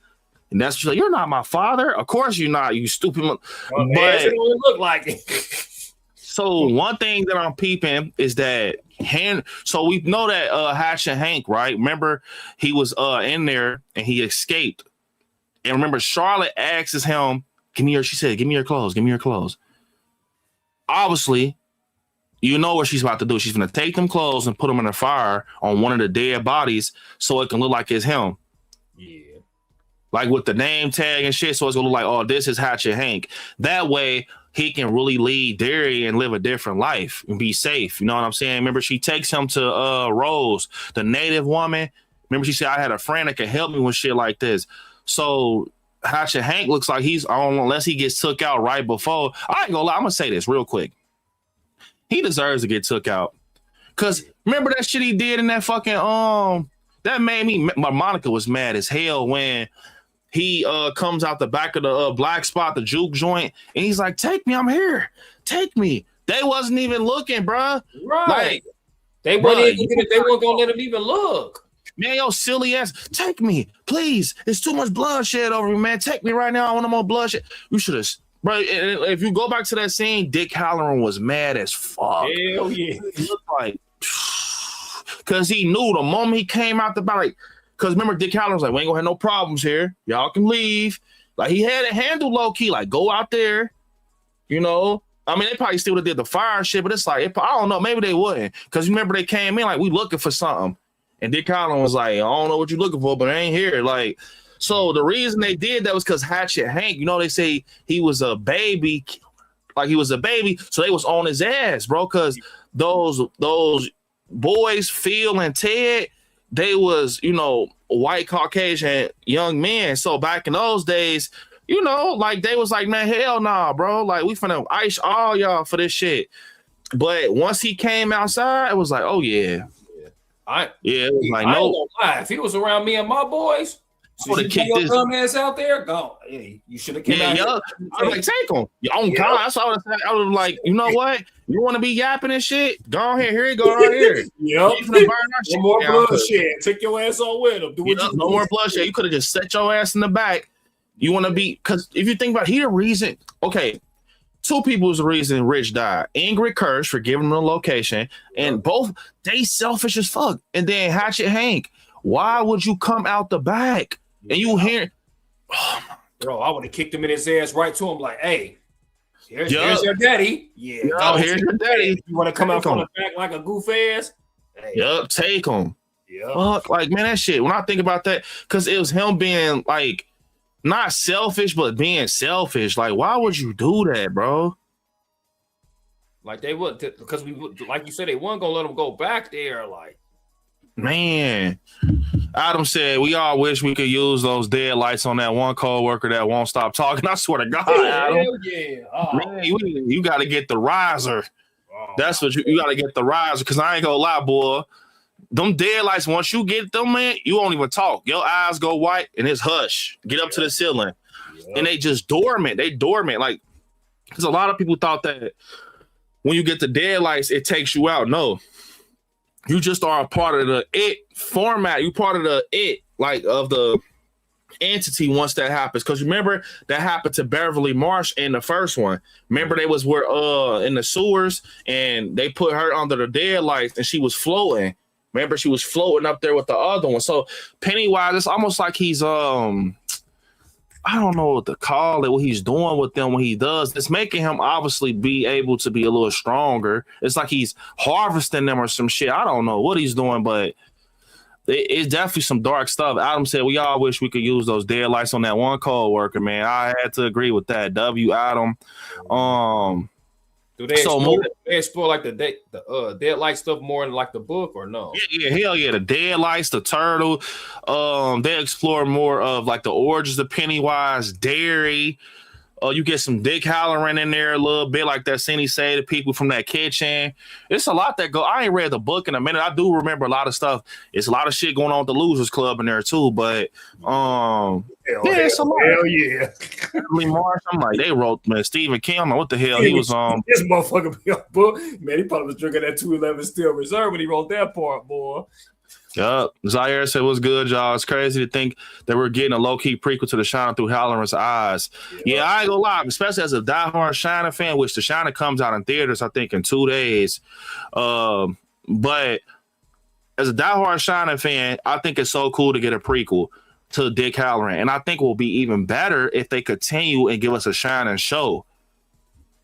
And that's just like, you're not my father. Of course you're not, you stupid. But it look like it. So one thing that I'm peeping is that so we know that Hatch and Hank, right? Remember, he was in there and he escaped. And remember, Charlotte asks him, she said, give me your clothes, give me your clothes. Obviously, you know what she's about to do. She's going to take them clothes and put them in the fire on one of the dead bodies so it can look like it's him. Yeah. Like with the name tag and shit, so it's gonna look like, oh, this is Hatchet Hank. That way, he can really lead Derry and live a different life and be safe. You know what I'm saying? Remember, she takes him to Rose, the native woman. Remember, she said, I had a friend that could help me with shit like this. So Hatchet Hank looks like he's on unless he gets took out right before. I ain't gonna lie, I'm gonna say this real quick. He deserves to get took out. Cause remember that shit he did in that fucking that made me. Monica was mad as hell when he comes out the back of the black spot, the juke joint, and he's like, take me, I'm here. Take me. They wasn't even looking, bruh. Right. They weren't gonna let him even look. Man, yo, silly ass, take me, please. It's too much bloodshed over me, man. Take me right now. I want no more bloodshed. You should have, bro. If you go back to that scene, Dick Halloran was mad as fuck. Hell yeah. He looked like, because he knew the moment he came out the back, like, because remember, Dick Halloran was like, we ain't gonna have no problems here. Y'all can leave. Like, he had it handled low key, like, go out there, you know. I mean, they probably still would have did the fire shit, but it's like, I don't know, maybe they wouldn't. Because remember, they came in like, we looking for something. And Dick Halloran was like, I don't know what you're looking for, but I ain't here. Like, so the reason they did that was because Hatchet Hank, you know, they say he was a baby, like he was a baby. So they was on his ass, bro, because those boys, Phil and Ted, they was, you know, white Caucasian young men. So back in those days, you know, like they was like, man, hell nah, bro. Like we finna ice all y'all for this shit. But once he came outside, it was like, oh yeah. It was like, no. If he was around me and my boys, so you kick your dumb ass out there, go. Hey, you should have came out. I was like, take him. Your own God. That's all I was like, you know what? You want to be yapping and shit? Go ahead. Here you go right here. Yep. No more bloodshed. Take your ass on with him. No more bloodshed. You could have just set your ass in the back. You want to be, because if you think about it, he the reason, okay, two people was the reason Rich died. Ingrid Kirsch for giving him the location, and both, they selfish as fuck. And then Hatchet Hank, why would you come out the back? And you hear, bro, I would have kicked him in his ass right to him, like, hey, here's your daddy. Yeah, here's your daddy. You want to come out from the back like a goof ass? Hey. Yup, take him. Yeah. Fuck, like, man, that shit, when I think about that, because it was him being like, not selfish, but being selfish. Like, why would you do that, bro? Like they would, because we would, like you said, they weren't gonna let him go back there. Like, man, Adam said we all wish we could use those dead lights on that one coworker that won't stop talking. I swear to God, Adam. Hell yeah, man, you got to get the riser. That's what you got to get the riser. Because I ain't gonna lie, boy. Them dead lights, once you get them, man, you won't even talk. Your eyes go white and it's hush. Get up to the ceiling. And they just dormant. They dormant. Like, because a lot of people thought that when you get the dead lights, it takes you out. No. You just are a part of the it format. You part of the it, like, of the entity once that happens. Because remember, that happened to Beverly Marsh in the first one. Remember, they were in the sewers and they put her under the dead lights and she was floating. Remember, she was floating up there with the other one. So Pennywise, it's almost like he's I don't know what to call it, what he's doing with them when he does. It's making him obviously be able to be a little stronger. It's like he's harvesting them or some shit. I don't know what he's doing, but it's definitely some dark stuff. Adam said we all wish we could use those dead lights on that one coworker, man. I had to agree with that. W Adam. Do they explore like the dead light stuff more in like the book or no? Yeah, hell yeah. The dead lights, the turtle. They explore more of like the origins of Pennywise, Derry. You get some Dick Halloran in there a little bit, like that scene he said to people from that kitchen. It's a lot that go. I ain't read the book in a minute. I do remember a lot of stuff. It's a lot of shit going on with the Losers Club in there too. But it's a lot. Hell yeah. Marsh, I'm like, they wrote, man, Stephen King. I don't know what the hell he was this motherfucker be a book. Man, he probably was drinking that 211 Steel Reserve when he wrote that part, boy. Yup. Zaire said, what's good, y'all? It's crazy to think that we're getting a low-key prequel to The Shining through Halloran's eyes. Yeah, I ain't gonna lie, especially as a diehard Shining fan, which The Shining comes out in theaters, I think, in 2 days. But as a diehard Shining fan, I think it's so cool to get a prequel to Dick Halloran. And I think it will be even better if they continue and give us a Shining show.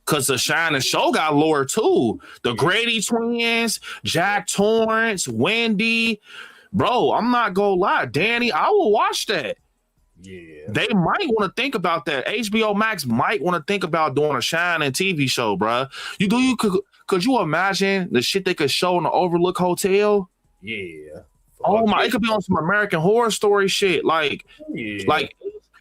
Because the Shining show got lore too. The Grady twins, Jack Torrance, Wendy. Bro, I'm not gonna lie. Danny, I will watch that. Yeah. They might want to think about that. HBO Max might want to think about doing a Shining TV show, bro. Could you imagine the shit they could show in the Overlook Hotel? Yeah. Oh my, it could be on some American Horror Story shit. Like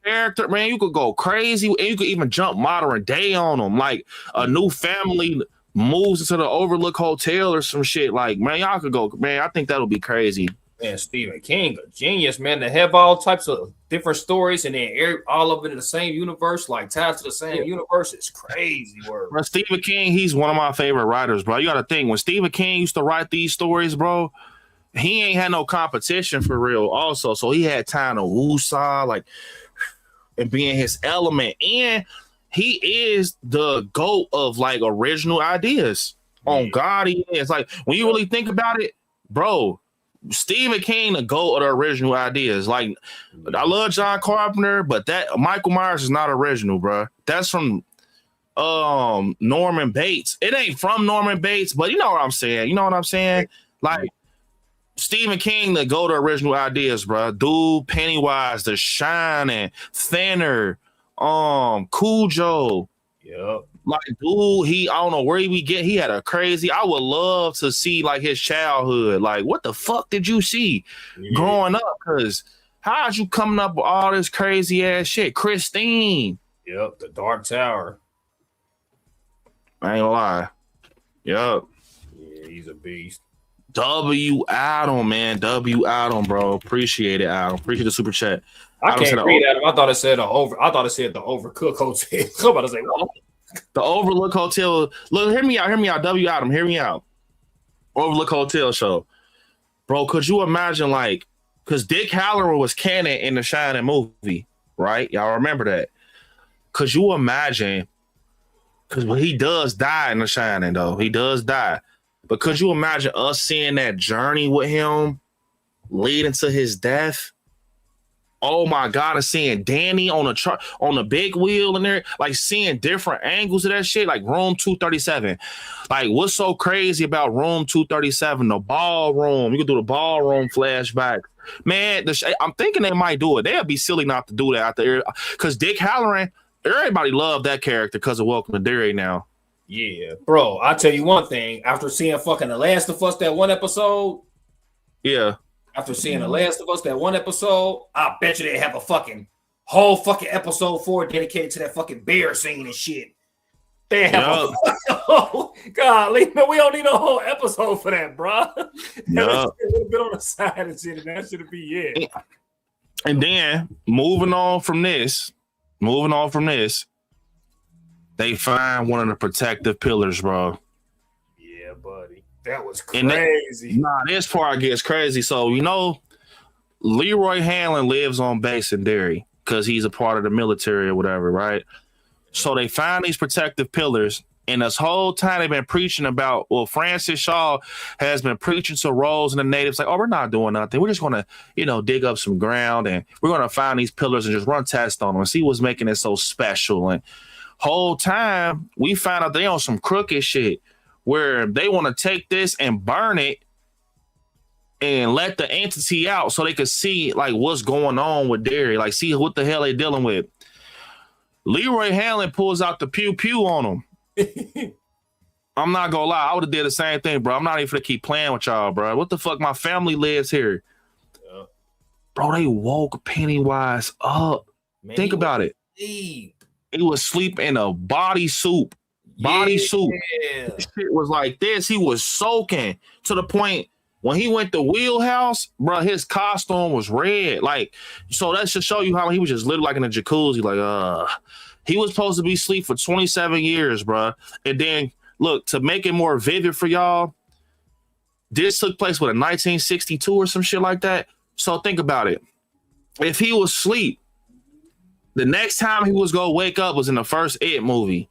character, man, you could go crazy and you could even jump modern day on them. Like a new family moves into the Overlook Hotel or some shit. Like, man, y'all could go, man, I think that'll be crazy. Man, Stephen King, a genius, man, to have all types of different stories and then all of it in the same universe, like tied to the same universe, is crazy work. Bro, Stephen King, he's one of my favorite writers, bro. You got to think, when Stephen King used to write these stories, bro, he ain't had no competition for real also. So he had time to woosah, like, and be in his element. And he is the GOAT of, like, original ideas. On God, he is. Like, when you really think about it, bro, Stephen King, the GOAT of the original ideas. Like, I love John Carpenter, but that Michael Myers is not original, bro. That's from Norman Bates. It ain't from Norman Bates, but you know what I'm saying. You know what I'm saying? Like, Stephen King, the GOAT of original ideas, bro. Dude, Pennywise, The Shining, Thinner, Cujo. Yep. Like, dude, I don't know where he had a crazy. I would love to see, like, his childhood. Like, what the fuck did you see growing up? Because how'd you coming up with all this crazy ass shit? Christine. Yep, the Dark Tower. I ain't gonna lie. Yep. Yeah, he's a beast. W. Adam, man. W. Adam, bro. Appreciate it, Adam. Appreciate the super chat. I can't read Adam. I thought it said the Overcook Hotel. I'm about to say, what? The Overlook Hotel. Look, hear me out. W. Adam, hear me out. Overlook Hotel show. Bro, could you imagine, like, because Dick Halloran was canon in the Shining movie, right? Y'all remember that? Could you imagine, because he does die in the Shining, though. He does die. But could you imagine us seeing that journey with him leading to his death? Oh my God, and seeing Danny on the big wheel in there, like seeing different angles of that shit, like room 237. Like, what's so crazy about room 237? The ballroom. You can do the ballroom flashback. Man, I'm thinking they might do it. They'd be silly not to do that out there. Because Dick Halloran, everybody loved that character because of Welcome to Derry now. Yeah, bro, I'll tell you one thing. After seeing fucking The Last of Us, that one episode. Yeah. After seeing The Last of Us, that one episode, I bet you they have a fucking whole fucking episode 4 dedicated to that fucking bear scene and shit. They have golly, man, we don't need a whole episode for that, bro. That would have been on the side and shit, and that should be it. And then moving on from this, they find one of the protective pillars, bro. Yeah, buddy. That was crazy. This part gets crazy. So, you know, Leroy Hanlon lives on base in Derry because he's a part of the military or whatever, right? So they find these protective pillars, and this whole time they've been preaching about, well, Francis Shaw has been preaching to Rose and the natives like, oh, we're not doing nothing. We're just going to, you know, dig up some ground, and we're going to find these pillars and just run tests on them and see what's making it so special. And whole time we found out they on some crooked shit where they want to take this and burn it and let the entity out so they could see, like, what's going on with Derry, like, see what the hell they dealing with. Leroy Hanlon pulls out the pew-pew on him. I'm not gonna lie, I would have did the same thing, bro. I'm not even gonna keep playing with y'all, bro. What the fuck? My family lives here. Yeah. Bro, they woke Pennywise up. Man, think about it. He was sleeping in a body soup. Shit was like this. He was soaking to the point when he went to Wheelhouse, bro, his costume was red. Like, so that should show you how he was just literally like in a jacuzzi. Like, he was supposed to be asleep for 27 years, bro. And then, look, to make it more vivid for y'all, this took place with a 1962 or some shit like that. So think about it. If he was asleep, the next time he was going to wake up was in the first It movie.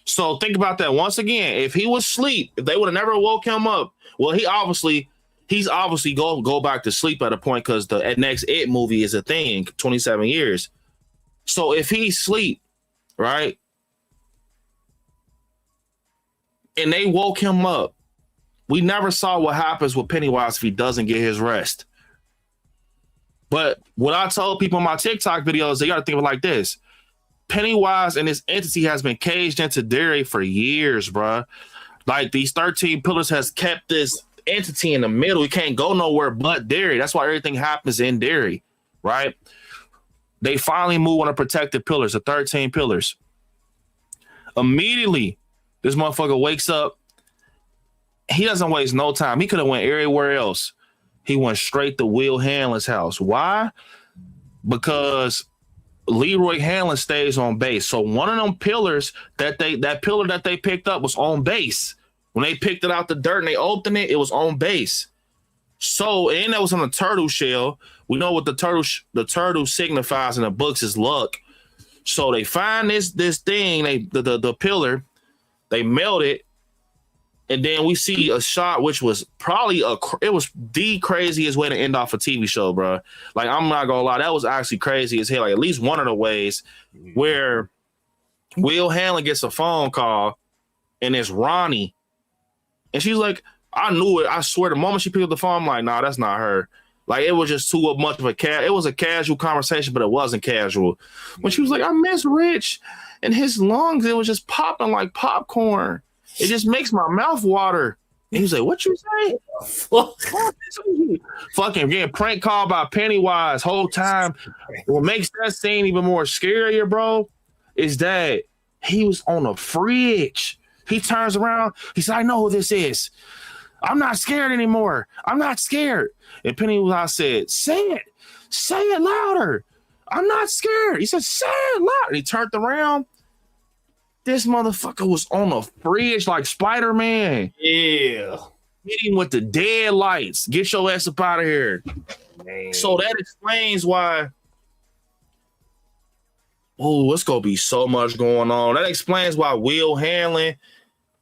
So think about that once again. If he was asleep, if they would have never woke him up, well, he's obviously go back to sleep at a point because the next It movie is a thing, 27 years. So if he's asleep, right, and they woke him up, we never saw what happens with Pennywise if he doesn't get his rest. But what I told people in my TikTok videos, they got to think of it like this. Pennywise and this entity has been caged into Derry for years, bro. Like, these 13 pillars has kept this entity in the middle. He can't go nowhere but Derry. That's why everything happens in Derry, right? They finally move on the protected pillars, the 13 pillars. Immediately, this motherfucker wakes up. he doesn't waste no time. He could have went everywhere else. He went straight to Will Hanlon's house. Why? Because Leroy Hanlon stays on base. So one of them pillars that they picked up was on base. When they picked it out the dirt and they opened it, it was on base. So, and that was on a turtle shell. We know what the turtle signifies in the books is luck. So they find this thing, the pillar, they melt it, and then we see a shot which was probably it was the craziest way to end off a TV show, bro. Like, I'm not gonna lie, that was actually crazy as hell. Like, at least one of the ways where Will Hanlon gets a phone call and it's Ronnie, and she's like, I knew it. I swear, the moment she picked up the phone, I'm like, nah, that's not her. Like, it was just too much of a it was a casual conversation, but it wasn't casual. When she was like, I miss Rich, and his lungs, it was just popping like popcorn. It just makes my mouth water. And he was like, what you say? Fucking getting prank called by Pennywise whole time. What makes that scene even more scarier, bro, is that he was on a fridge. He turns around. He said, I know who this is. I'm not scared anymore. I'm not scared. And Pennywise said, say it louder. I'm not scared. He said, say it louder. And he turned around. This motherfucker was on a fridge like Spider-Man. Yeah. Hit him with the dead lights. Get your ass up out of here. Man. So that explains why. Oh, it's going to be so much going on. That explains why Will Hanlon,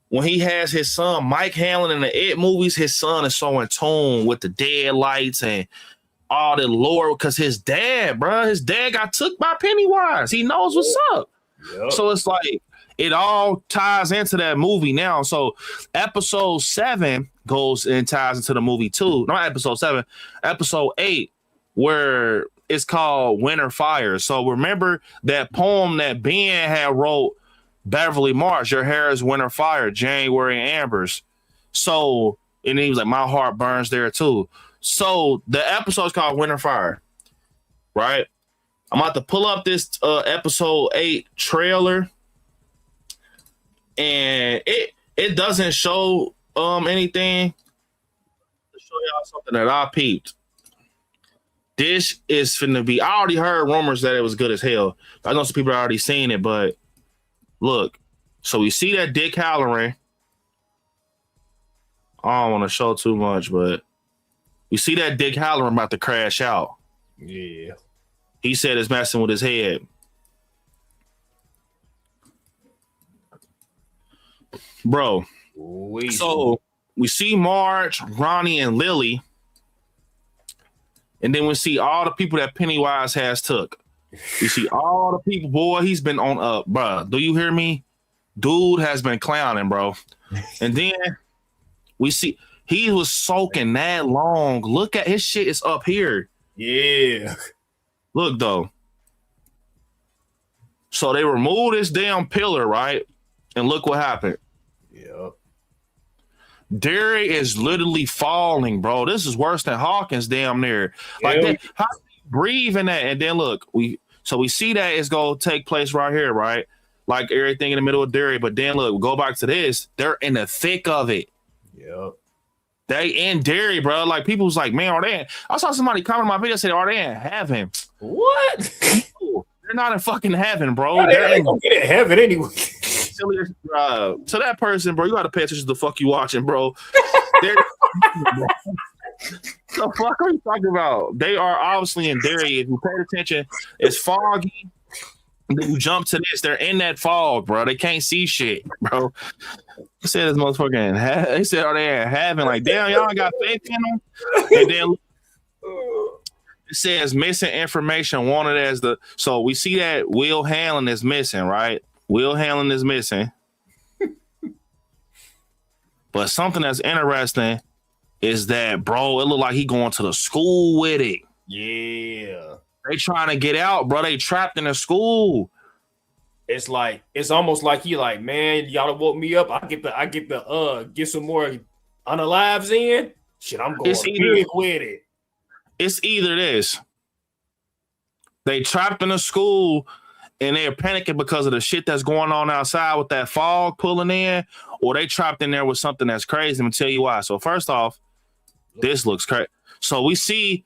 when he has his son, Mike Hanlon, in the It movies, his son is so in tune with the dead lights and all the lore, because his dad got took by Pennywise. He knows what's up. Yep. So it's like, it all ties into that movie now. So episode 7 goes and ties into the movie too. Not episode 7, episode 8, where it's called Winter Fire. So remember that poem that Ben had wrote, Beverly Marsh, your hair is winter fire, January ambers. So, and he was like, my heart burns there too. So the episode's called Winter Fire, right? I'm about to pull up this episode 8 trailer, and it doesn't show anything. To show y'all something that I peeped. This is finna be. I already heard rumors that it was good as hell. I know some people already seen it, but look. So we see that Dick Halloran. I don't want to show too much, but we see that Dick Halloran about to crash out. Yeah. He said it's messing with his head. Bro. So we see Marge, Ronnie, and Lily. And then we see all the people that Pennywise has took. We see all the people, boy, he's been on up, bro. Do you hear me? Dude has been clowning, bro. And then we see he was soaking that long. Look at his shit is up here. Yeah. Look, though. So they removed this damn pillar, right? And look what happened. Yep. Derry is literally falling, bro. This is worse than Hawkins damn near. Like, that, how do you breathe in that? And then look, we see that it's going to take place right here, right? Like everything in the middle of Derry. But then look, go back to this. They're in the thick of it. Yep. They in Derry, bro. Like, people was like, man, are they in? I saw somebody comment on my video say, are they in heaven? What? They're not in fucking heaven, bro. Oh, they ain't gonna get in heaven anyway. To that person, bro, you got to pay attention to the fuck you watching, bro. The fuck are you talking about? They are obviously in Derry. If you pay attention, it's foggy. Then you jump to this, they're in that fog, bro. They can't see shit, bro. They said this motherfucker they said, are they in heaven? Like, damn, y'all ain't got faith in them. And then it says missing information wanted as the. So we see that Will Hanlon is missing, right? Will Hanlon is missing. But something that's interesting is that, bro, it looked like he going to the school with it. Yeah. They trying to get out, bro. They trapped in the school. It's like, it's almost like he like, man, y'all woke me up. I get some more unalives in. Shit, I'm going big with it. It's either this. They trapped in a school and they're panicking because of the shit that's going on outside with that fog pulling in, or they trapped in there with something that's crazy. I'm gonna tell you why. So first off, this looks crazy. So we see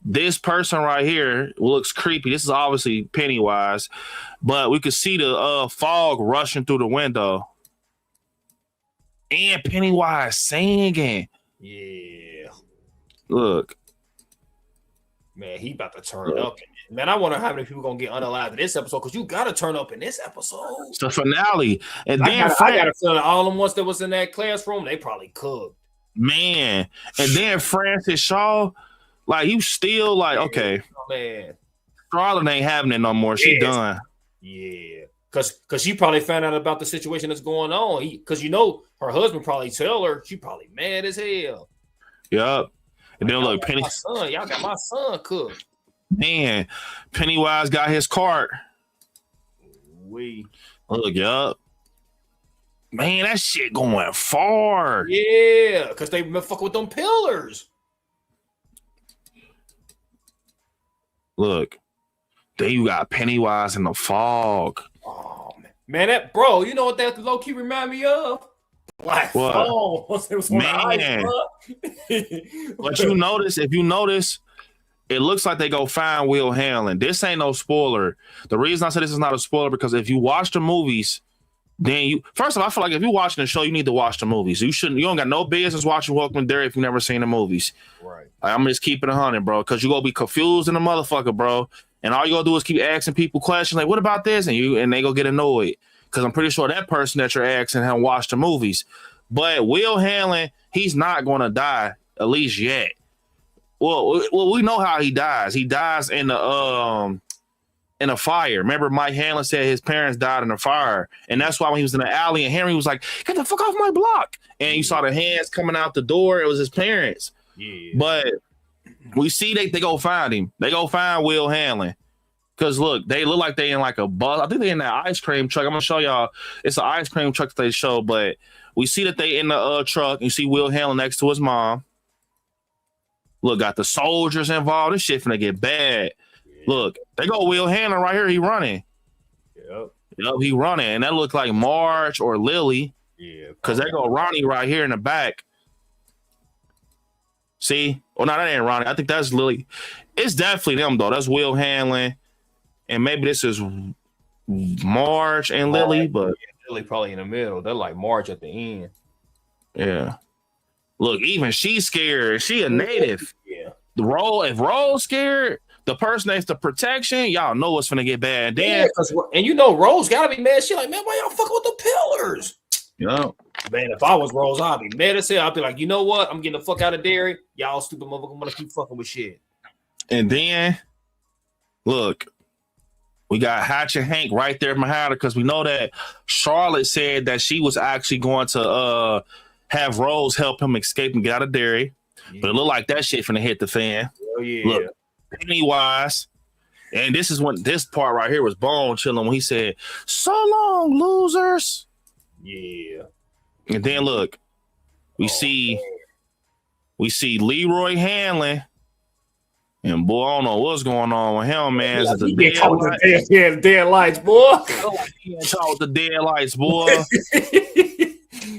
this person right here looks creepy. This is obviously Pennywise, but we could see the fog rushing through the window. And Pennywise singing. Yeah. Look. Man, he about to turn up. Man, I wonder how many people gonna get unalive in this episode, because you gotta turn up in this episode. It's the finale. And I got a feeling all them ones that was in that classroom, they probably cooked. Man. And then Francis Shaw, like, you still like, okay. Oh, man. Charlotte ain't having it no more. She done. Yeah. Cause she probably found out about the situation that's going on. Because her husband probably tell her, she probably mad as hell. Yup. And then look, y'all got my son cooked. Man, Pennywise got his cart. Look, yup. Man, that shit going far. Yeah, because they fuck with them pillars. Look, there you got Pennywise in the fog. Oh man, that bro, you know what that low key remind me of? Black Phone. Man, but if you notice, it looks like they go find Will Hanlon. This ain't no spoiler. The reason I said this is not a spoiler because if you watch the movies, then first of all, I feel like if you're watching the show, you need to watch the movies. You don't got no business watching Welcome to Derry if you've never seen the movies. Right. I'm just keeping it 100, bro, because you're gonna be confused in the motherfucker, bro. And all you gonna do is keep asking people questions like, what about this? And they go get annoyed. Because I'm pretty sure that person that you're asking haven't watched the movies. But Will Hanlon, he's not gonna die, at least yet. Well, we know how he dies. He dies in a fire. Remember, Mike Hanlon said his parents died in a fire, and that's why when he was in the alley, and Henry was like, "Get the fuck off my block!" And you saw the hands coming out the door. It was his parents. Yeah. But we see they go find him. They go find Will Hanlon. Because look, they look like they in like a bus. I think they in that ice cream truck. I'm gonna show y'all. It's an ice cream truck that they show, but we see that they in the truck. You see Will Hanlon next to his mom. Look, got the soldiers involved. This shit finna get bad. Yeah. Look, they go Will Hanlon right here. He running. Yep, he running. And that look like Marge or Lily. Yeah. Because they go Ronnie right here in the back. See? Oh, no, that ain't Ronnie. I think that's Lily. It's definitely them, though. That's Will Hanlon. And maybe this is Marge and Lily, but Lily probably in the middle. They're like Marge at the end. Yeah. Look, even she's scared. She a native. Yeah. If Rose scared, the person that's the protection, y'all know what's gonna get bad. Then, and Rose gotta be mad. She like, man, why y'all fucking with the pillars? Man, if I was Rose, I'd be mad as hell. I'd be like, you know what? I'm getting the fuck out of Derry. Y'all stupid motherfucker wanna keep fucking with shit. And then, look, we got Hatch and Hank right there behind her because we know that Charlotte said that she was actually going to have Rose help him escape and get out of Derry. Yeah. But it looked like that shit finna hit the fan. Oh, yeah. Look, Pennywise. And this is when this part right here was bone chilling when he said, "So long, losers." Yeah. And then look, we see Leroy Hanlon. And boy, I don't know what's going on with him, man. It's the dead lights, boy. He ain't talking with the dead lights, boy.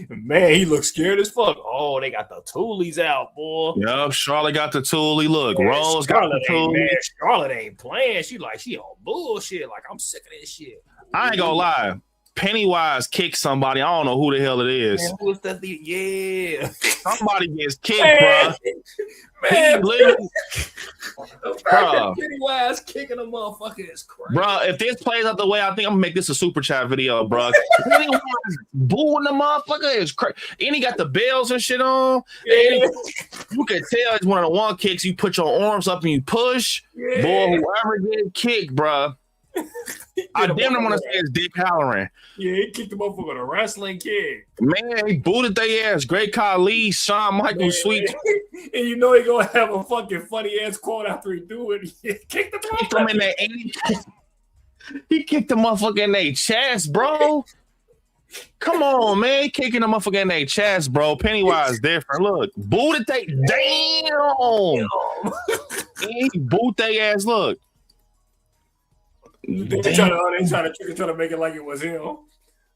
Man, he looks scared as fuck. Oh, they got the toolies out, boy. Yep, Charlotte got the toolie. Look, man, Rose got the toolie. Man, Charlotte ain't playing. She on bullshit. Like, I'm sick of this shit. I ain't gonna lie. Pennywise kicked somebody. I don't know who the hell it is. Man, who is that? Yeah. Somebody gets kicked, bro. Man, Pennywise kicking a motherfucker is crazy. Bro, if this plays out the way, I think I'm gonna make this a super chat video, bro. Pennywise booing the motherfucker is crazy. And he got the bells and shit on. Yeah. You can tell it's one of the one kicks. You put your arms up and you push. Yeah. Boy, whoever get kicked, bro. I damn near want to say it's Dick Halloran. Yeah, he kicked the motherfucker with a wrestling kick. Man, he booted their ass. Great Khali, Shawn Michaels, Sweet. And you know he gonna have a fucking funny ass quote after he do it. He kicked the motherfucker in their He kicked the motherfucker in their chest, bro. Come on, man. He kicking the motherfucker in their chest, bro. Pennywise different. Look, booted they. Damn. He boot their ass. Look. They try to make it like it was him.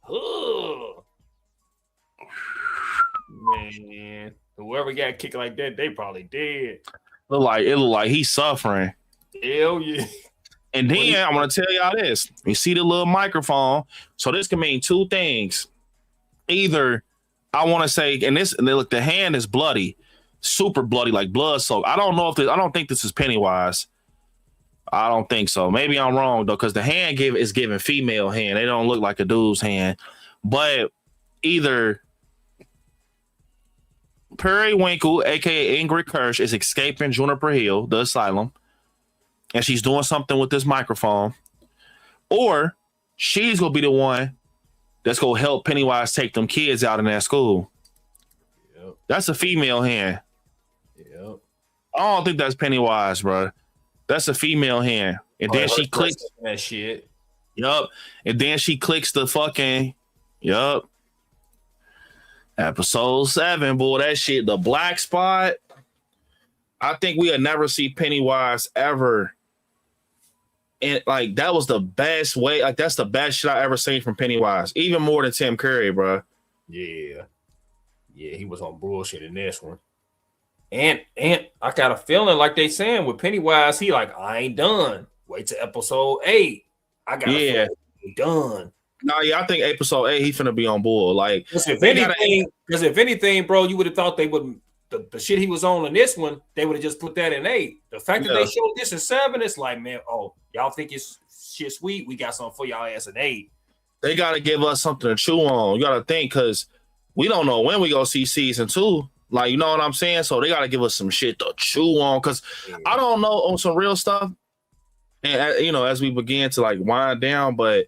Ugh. Man, whoever got kicked like that, they probably dead. It look like he's suffering. Hell yeah. And then I'm gonna tell y'all this. You see the little microphone. So this can mean two things. Either I want to say, and look, the hand is bloody, super bloody, like blood soaked. I don't think this is Pennywise. I don't think so. Maybe I'm wrong though, because the hand is giving female hand. They don't look like a dude's hand. But either Periwinkle, aka Ingrid Kirsch, is escaping Juniper Hill, the asylum, and she's doing something with this microphone, or she's gonna be the one that's gonna help Pennywise take them kids out in that school. Yep. That's a female hand. Yep. I don't think that's Pennywise, bro. That's a female hand. And then she clicks that shit. Yup. And then she clicks the fucking yup. Episode 7, boy. That shit, the black spot. I think we'll never see Pennywise ever. And like that was the best way. Like that's the best shit I ever seen from Pennywise, even more than Tim Curry, bro. Yeah, he was on bullshit in this one. And I got a feeling like they saying with Pennywise, he like I ain't done. Wait till episode 8. I got a feeling he done. No, yeah, I think episode 8 he finna be on board. Like, if anything, bro, you would have thought they would. The shit he was on in this one, they would have just put that in 8. The fact that they showed this in 7, it's like, man, oh, y'all think it's shit sweet? We got something for y'all ass in 8. They gotta give us something to chew on. You gotta think, because we don't know when we go see season 2. Like, you know what I'm saying? So they gotta give us some shit to chew on. Because I don't know on some real stuff. And you know, as we begin to like wind down, but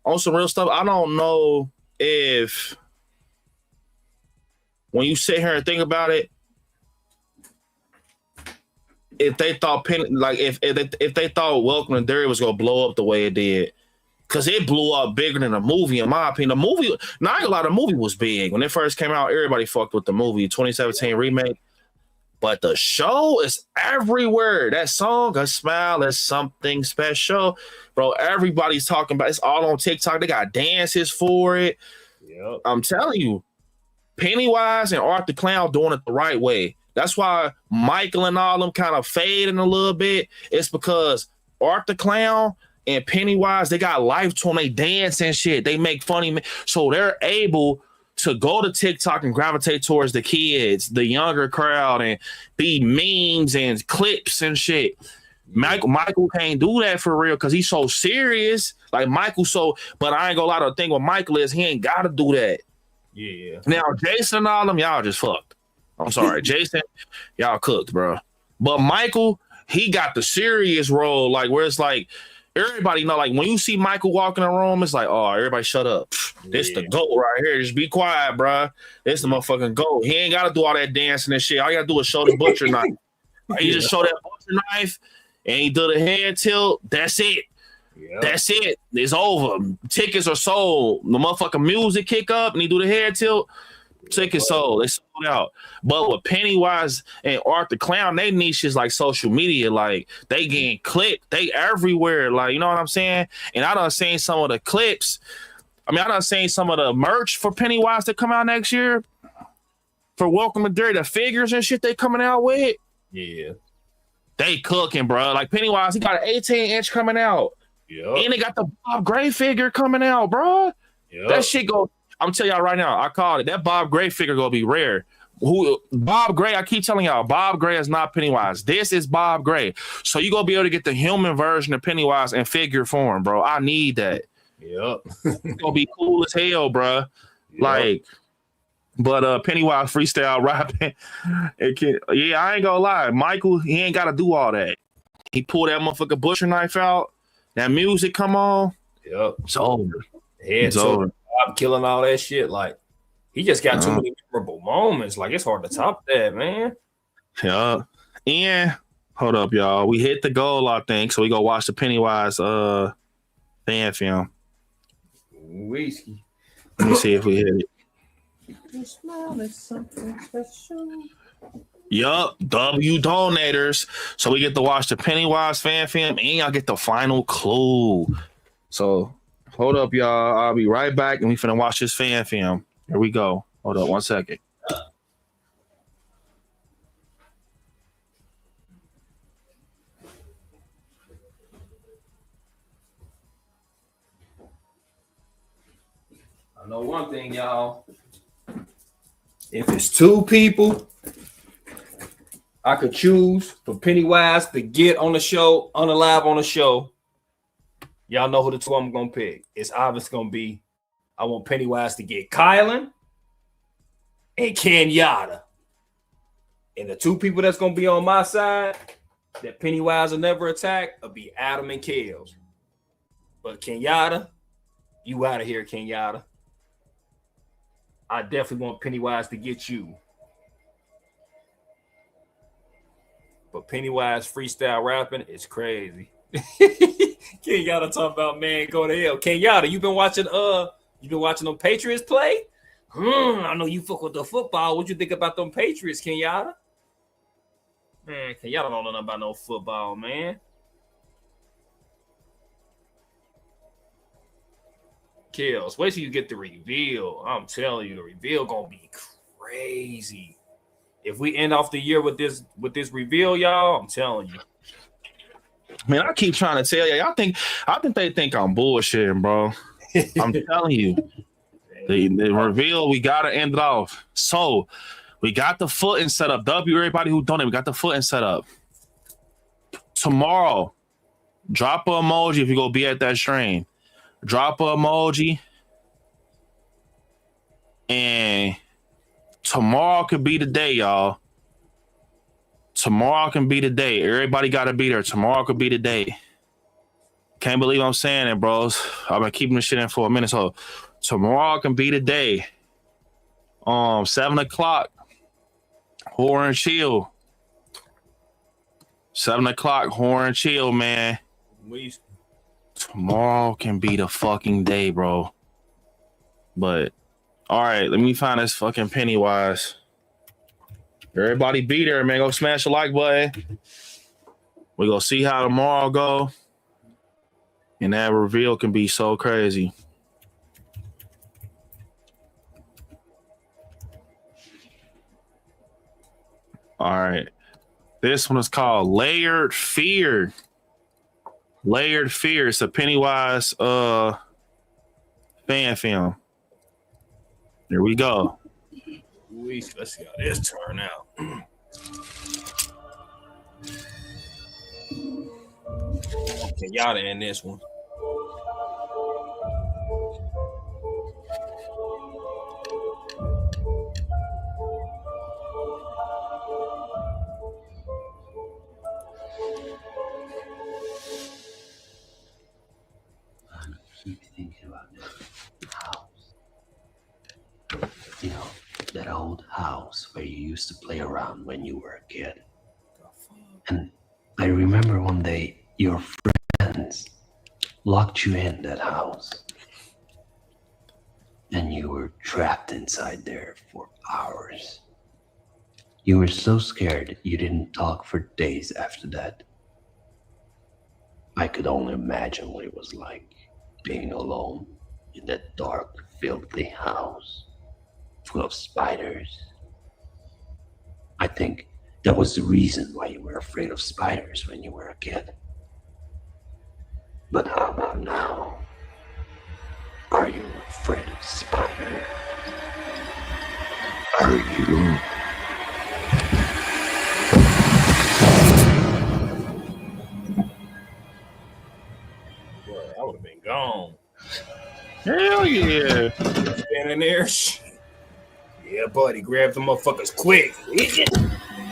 on some real stuff, I don't know if when you sit here and think about it, if they thought if they thought Welcome to Derry was gonna blow up the way it did, because it blew up bigger than the movie, in my opinion. The movie, not a lot of movie was big when it first came out. Everybody fucked with the movie, 2017 remake. But the show is everywhere. That song, "A Smile Is Something Special," bro. Everybody's talking about it. It's all on TikTok. They got dances for it. Yep. I'm telling you, Pennywise and Art the Clown doing it the right way. That's why Michael and all them kind of fading a little bit. It's because Art the Clown and Pennywise, they got life to them. They dance and shit. They make funny. So they're able to go to TikTok and gravitate towards the kids, the younger crowd, and be memes and clips and shit. Michael can't do that for real because he's so serious. Like but I ain't gonna lie, the thing with Michael is he ain't gotta do that. Yeah. Now Jason and all them, y'all just fucked. I'm sorry, Jason, y'all cooked, bro. But Michael, he got the serious role, like where it's like everybody know, like when you see Michael walk in the room, it's like, oh, everybody shut up. This the GOAT right here. Just be quiet, bro. This the motherfucking GOAT. He ain't gotta do all that dancing and shit. All you gotta do is show the butcher knife. He just show that butcher knife and he do the head tilt. That's it. Yep. That's it. It's over. Tickets are sold. The motherfucking music kick up and he do the head tilt. Tickets sold. They sold out. But with Pennywise and Art the Clown, they niche is like social media. Like they getting clipped. They everywhere. Like, you know what I'm saying? And I done seen some of the clips. I done seen some of the merch for Pennywise that come out next year. For Welcome to Derry, the figures and shit they coming out with. Yeah. They cooking, bro. Like Pennywise, he got an 18-inch coming out. Yeah. And they got the Bob Gray figure coming out, bro. Yep. That shit go. I'm telling y'all right now, I called it. That Bob Gray figure gonna be rare. Bob Gray, I keep telling y'all, Bob Gray is not Pennywise. This is Bob Gray. So you gonna be able to get the human version of Pennywise in figure form, bro. I need that. Yep. It's gonna be cool as hell, bro. Yep. Like, but Pennywise freestyle rapping. Yeah, I ain't gonna lie. Michael, he ain't gotta do all that. He pulled that motherfucking butcher knife out. That music come on. Yep. It's over. It's over. I'm killing all that shit. Like, he just got too many memorable moments. Like, it's hard to top that, man. Yeah. And hold up, y'all. We hit the goal, I think. So we go watch the Pennywise fan film. Whiskey. Let me see if we hit it. Your smile is something special. Yup, W donators. So we get to watch the Pennywise fan film and y'all get the final clue. So hold up, y'all. I'll be right back and we finna watch this fan film. Here we go. Hold up 1 second. I know one thing, y'all. If it's two people, I could choose for Pennywise to get on the show, unalive on the show. Y'all know who the two I'm gonna pick. It's obviously gonna be. I want Pennywise to get Kylan and Kenyatta. And the two people that's gonna be on my side that Pennywise will never attack will be Adam and Kels. But Kenyatta, you out of here, Kenyatta. I definitely want Pennywise to get you. But Pennywise freestyle rapping is crazy. Kenyatta talking about, man, go to hell. Kenyatta, you been watching them Patriots play? I know you fuck with the football. What you think about them Patriots, Kenyatta? Man, Kenyatta don't know nothing about no football, man. Kills. Wait till you get the reveal. I'm telling you, the reveal gonna be crazy. If we end off the year with this reveal, y'all, I'm telling you. Man, I keep trying to tell you. I think they think I'm bullshitting, bro. I'm telling you. The reveal, we gotta end it off. So we got the footing set up. W, everybody who donated, we got the footing set up. Tomorrow, drop an emoji if you go be at that stream. Drop an emoji. And tomorrow could be the day, y'all. Tomorrow can be the day. Everybody got to be there. Tomorrow could be the day. Can't believe I'm saying it, bros. I've been keeping this shit in for a minute. So tomorrow can be the day. 7 o'clock. Horror and chill. 7 o'clock. Horror and chill, man. Tomorrow can be the fucking day, bro. But all right, let me find this fucking Pennywise. Everybody be there, man. Go smash the like button. We're gonna see how tomorrow go. And that reveal can be so crazy. All right. This one is called Layered Fear. Layered Fear. It's a Pennywise fan film. Here we go. Let's see how this turn out. Okay, y'all in this one. Keep thinking about that house. You know, that old house where you used to play around when you were a kid. And I remember one day your friends locked you in that house. And you were trapped inside there for hours. You were so scared you didn't talk for days after that. I could only imagine what it was like being alone in that dark, filthy house full of spiders. I think that was the reason why you were afraid of spiders when you were a kid. But how about now? Are you afraid of spiders? Are you? Boy, I would have been gone. Hell yeah. Standing there. Yeah, buddy, grab the motherfuckers quick.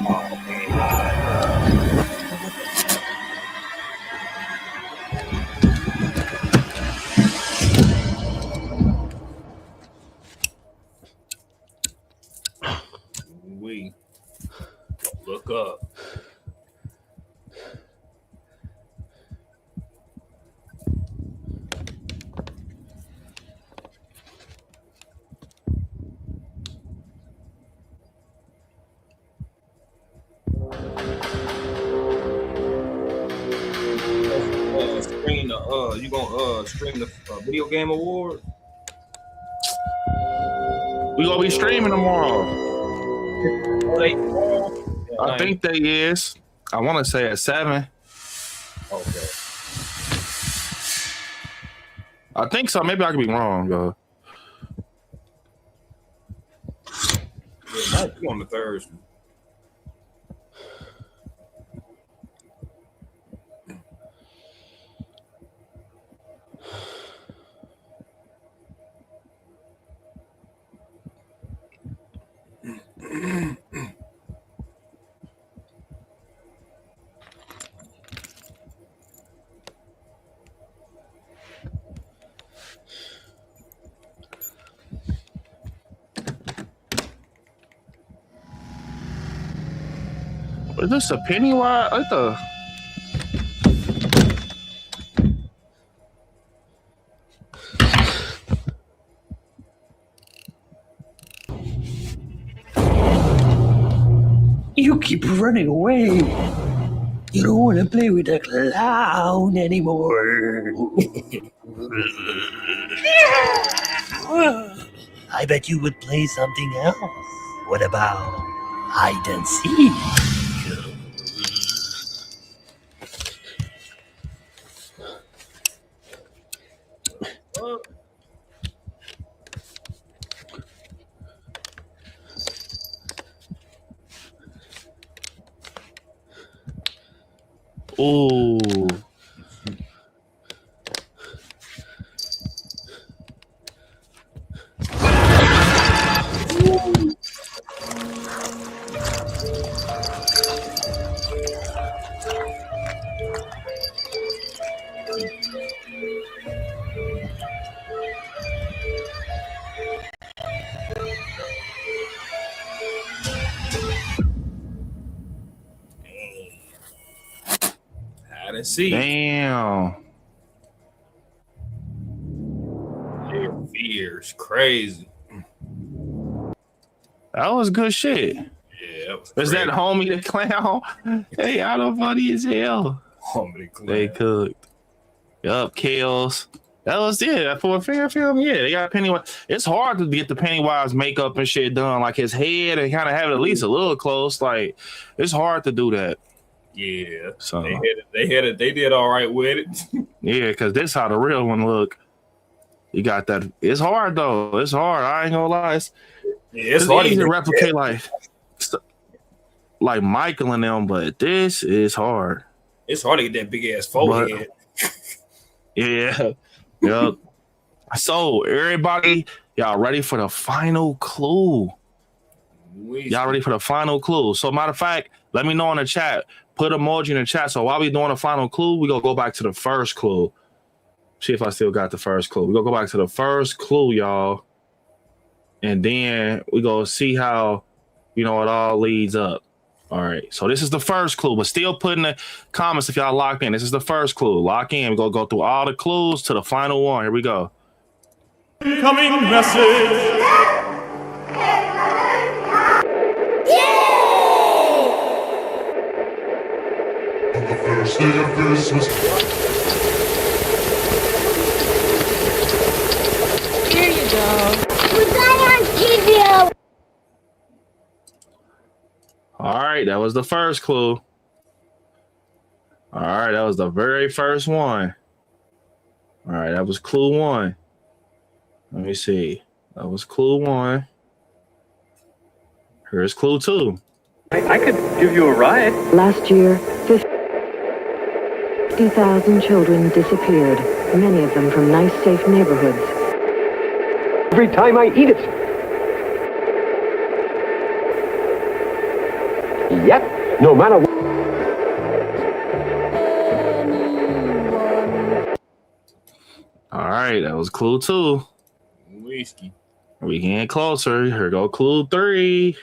Oh, man. We look up. stream the video game award? We gonna be streaming tomorrow. I think they is. I want to say at 7. Okay. I think so. Maybe I could be wrong, though. It might be on the Thursday. Is this a Pennywise? What the? You keep running away. You don't want to play with the clown anymore. I bet you would play something else. What about hide and seek? Ooh. See. Damn. Fears, crazy. That was good shit. Yeah, that was Is that homie the clown? Hey, I don't funny as hell. Homie the clown. They cooked. Yup, kills. That was it. For a fair film, yeah. They got Pennywise. It's hard to get the Pennywise makeup and shit done, like his head, and kind of have it at least a little close. Like, it's hard to do that. Yeah, so they did all right with it. Yeah, because this how the real one look. You got that. It's hard though. It's hard. I ain't gonna lie. It's hard to replicate like Michael and them, but this is hard. It's hard to get that big ass forehead. Yeah. Yep. So everybody, y'all ready for the final clue? Y'all ready for the final clue? So matter of fact, let me know in the chat. Put emoji in the chat. So while we doing the final clue, we gonna go back to the first clue. See if I still got the first clue. We gonna go back to the first clue, y'all. And then we gonna see how, it all leads up. All right. So this is the first clue, but still put in the comments if y'all locked in. This is the first clue. Lock in. We're gonna go through all the clues to the final one. Here we go. Incoming message. First day of Christmas. Here you go. We got on TV. All right, that was the first clue. All right, that was the very first one. All right, that was clue 1. Let me see. That was clue 1. Here's clue 2. I could give you a ride. Last year, 50,000 children disappeared, many of them from nice, safe neighborhoods. Every time I eat it. Yep, no matter what. All right, that was clue 2. Whiskey. We getting closer. Here go clue 3.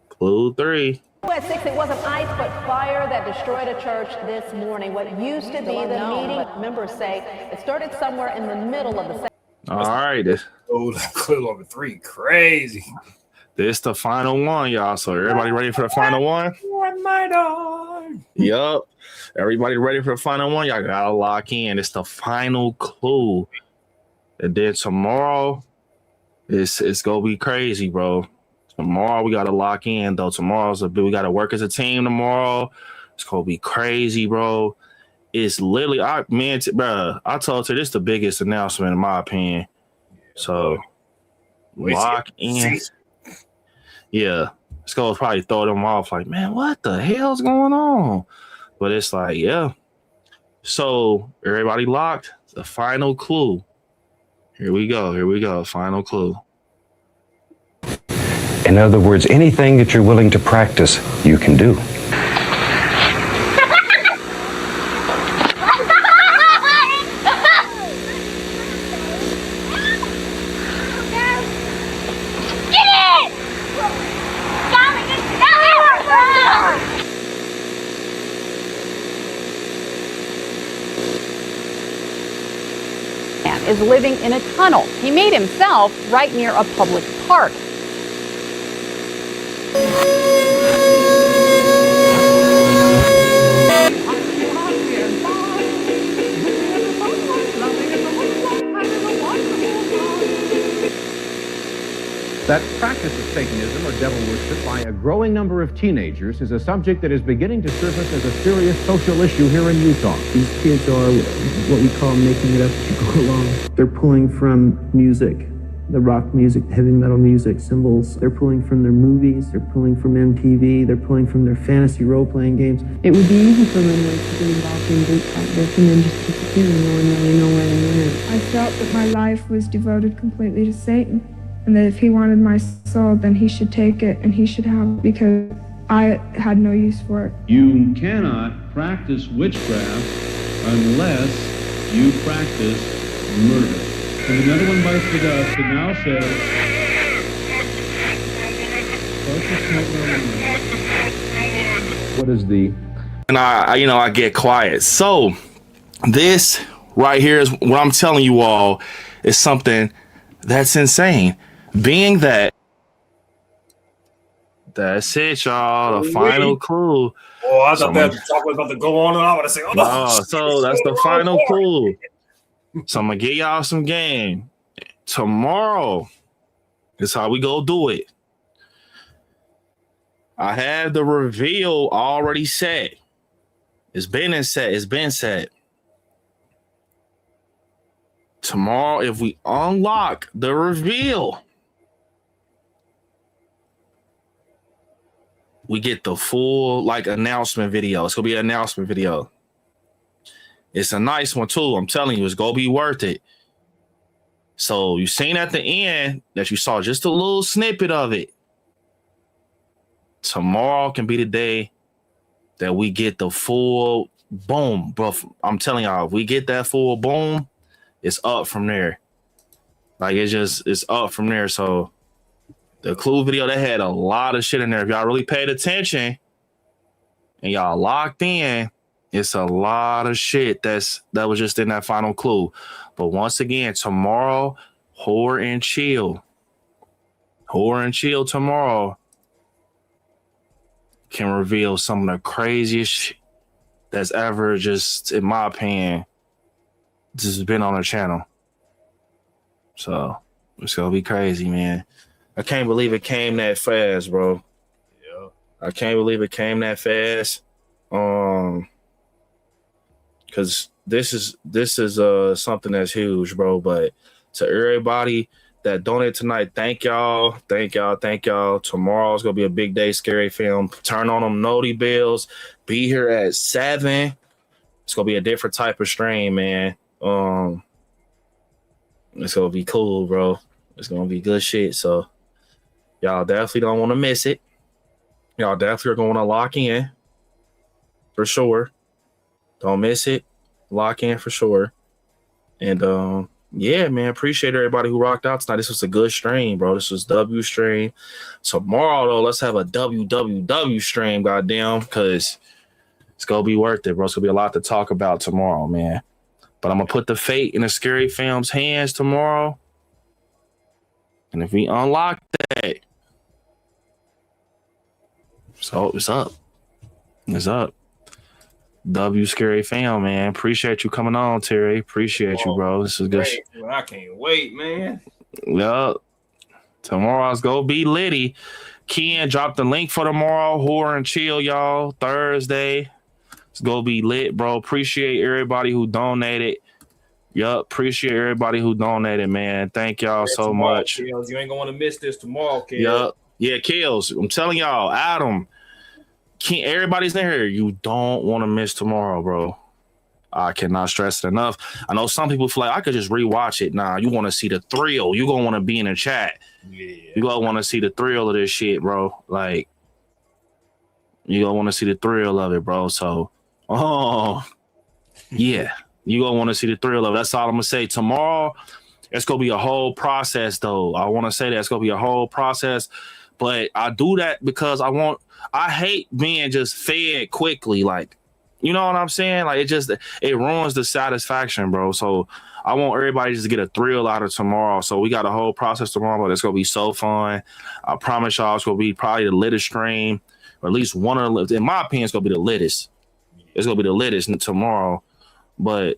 Clue 3. At 6, it wasn't ice but fire that destroyed a church this morning. What used to be the meeting, members say it started somewhere in the middle of the. All right. Clue number 3, crazy. This the final one, y'all. So everybody ready for the final one? One night on. Yup. Everybody ready for the final one? Y'all gotta lock in. It's the final clue. And then tomorrow, it's gonna be crazy, bro. Tomorrow we gotta lock in though. We gotta work as a team tomorrow. It's gonna be crazy, bro. It's literally, bro. I told her this is the biggest announcement in my opinion. So lock in. Yeah, it's gonna probably throw them off. Like, man, what the hell's going on? But it's like, yeah. So everybody locked. The final clue. Here we go. Final clue. In other words, anything that you're willing to practice, you can do. Is living in a tunnel he made himself right near a public park. That practice of Satanism or devil worship by a growing number of teenagers is a subject that is beginning to surface as a serious social issue here in Utah. These kids are what we call making it up as you go along. They're pulling from music, the rock music, heavy metal music, symbols. They're pulling from their movies, they're pulling from MTV, they're pulling from their fantasy role-playing games. It would be easy for them to be involved in groups like this and then just disappear and no one really know where they went. I felt that my life was devoted completely to Satan. And that if he wanted my soul, then he should take it and he should have it because I had no use for it. You cannot practice witchcraft unless you practice murder. And another one bites the dust and now says, what is the... And I get quiet. So this right here is what I'm telling you all is something that's insane. Being that's it, y'all. The final clue. Oh, I thought that talk was about to go on and I would have said, so that's the final clue. So I'm gonna get y'all some game. Tomorrow is how we go do it. I have the reveal already set. It's been set. Tomorrow, if we unlock the reveal, we get the full announcement video. It's gonna be an announcement video. It's a nice one too. I'm telling you, it's gonna be worth it. So you seen at the end that you saw just a little snippet of it. Tomorrow can be the day that we get the full boom, bro. I'm telling y'all, if we get that full boom, it's up from there. It's up from there. So the clue video, they had a lot of shit in there. If y'all really paid attention and y'all locked in, it's a lot of shit that was just in that final clue. But once again, tomorrow, Horror and Chill tomorrow can reveal some of the craziest shit that's ever just, in my opinion, just been on the channel. So it's gonna be crazy, man. I can't believe it came that fast, bro. Yeah. I can't believe it came that fast. Because this is something that's huge, bro. But to everybody that donated tonight, thank y'all. Tomorrow's gonna be a big day, Scary Film. Turn on them noti bells. Be here at 7. It's gonna be a different type of stream, man. It's gonna be cool, bro. It's gonna be good shit. So y'all definitely don't want to miss it. Y'all definitely are gonna want to lock in for sure. Don't miss it. Lock in for sure. And yeah, man, appreciate everybody who rocked out tonight. This was a good stream, bro. This was W stream. Tomorrow though, let's have a WWW stream, goddamn, because it's gonna be worth it, bro. It's gonna be a lot to talk about tomorrow, man. But I'm gonna put the fate in the Scary Film's hands tomorrow. And if we unlock that, so it's up. It's up. W Scary fam, man. Appreciate you coming on, Terry. Appreciate you, bro. This is good. Well, I can't wait, man. Yep. Tomorrow's go be litty. Ken dropped the link for tomorrow. Horror and chill, y'all. Thursday. It's gonna be lit, bro. Appreciate everybody who donated. Yup, appreciate everybody who donated, man. Thank y'all so much. Kills. You ain't gonna want to miss this tomorrow, Kills. Yup. Yeah, Kills. I'm telling y'all, Adam. Everybody's in here. You don't want to miss tomorrow, bro. I cannot stress it enough. I know some people feel like I could just rewatch it. Nah, you want to see the thrill. You gonna want to be in the chat. Yeah. You gonna want to see the thrill of this shit, bro. Like, you gonna want to see the thrill of it, bro. So, yeah, you gonna want to see the thrill of it. That's all I'm gonna say. Tomorrow, it's gonna be a whole process, though. I want to say that it's gonna be a whole process, but I do that because I hate being just fed quickly, like. You know what I'm saying? Like, it ruins the satisfaction, bro. So I want everybody just to get a thrill out of tomorrow. So we got a whole process tomorrow, but it's going to be so fun. I promise y'all it's going to be probably the littest stream, or at least one of the, in my opinion, it's going to be the littest. It's going to be the littest tomorrow. But,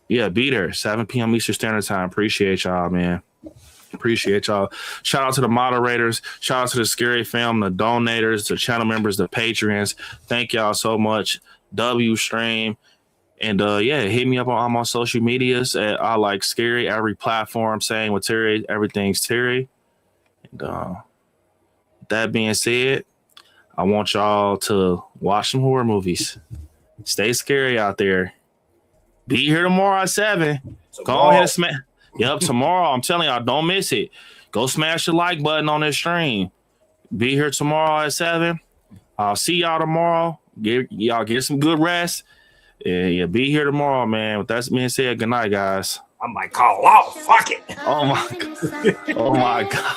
yeah, be there. 7 p.m. Eastern Standard Time. Appreciate y'all, man. Appreciate y'all. Shout out to the moderators. Shout out to the Scary Fam, the donators, the channel members, the Patreons. Thank y'all so much. W Stream. And yeah, hit me up on all my social medias at ILIKESCARY, every platform, saying with Terry, everything's Terry. And that being said, I want y'all to watch some horror movies. Stay scary out there. Be here tomorrow at 7. Go ahead and smash. Yep, tomorrow. I'm telling y'all, don't miss it. Go smash the like button on this stream. Be here tomorrow at 7. I'll see y'all tomorrow. Y'all get some good rest. Yeah, be here tomorrow, man. With that being said, good night, guys. I might call off. Fuck it. Oh my God. Oh my God.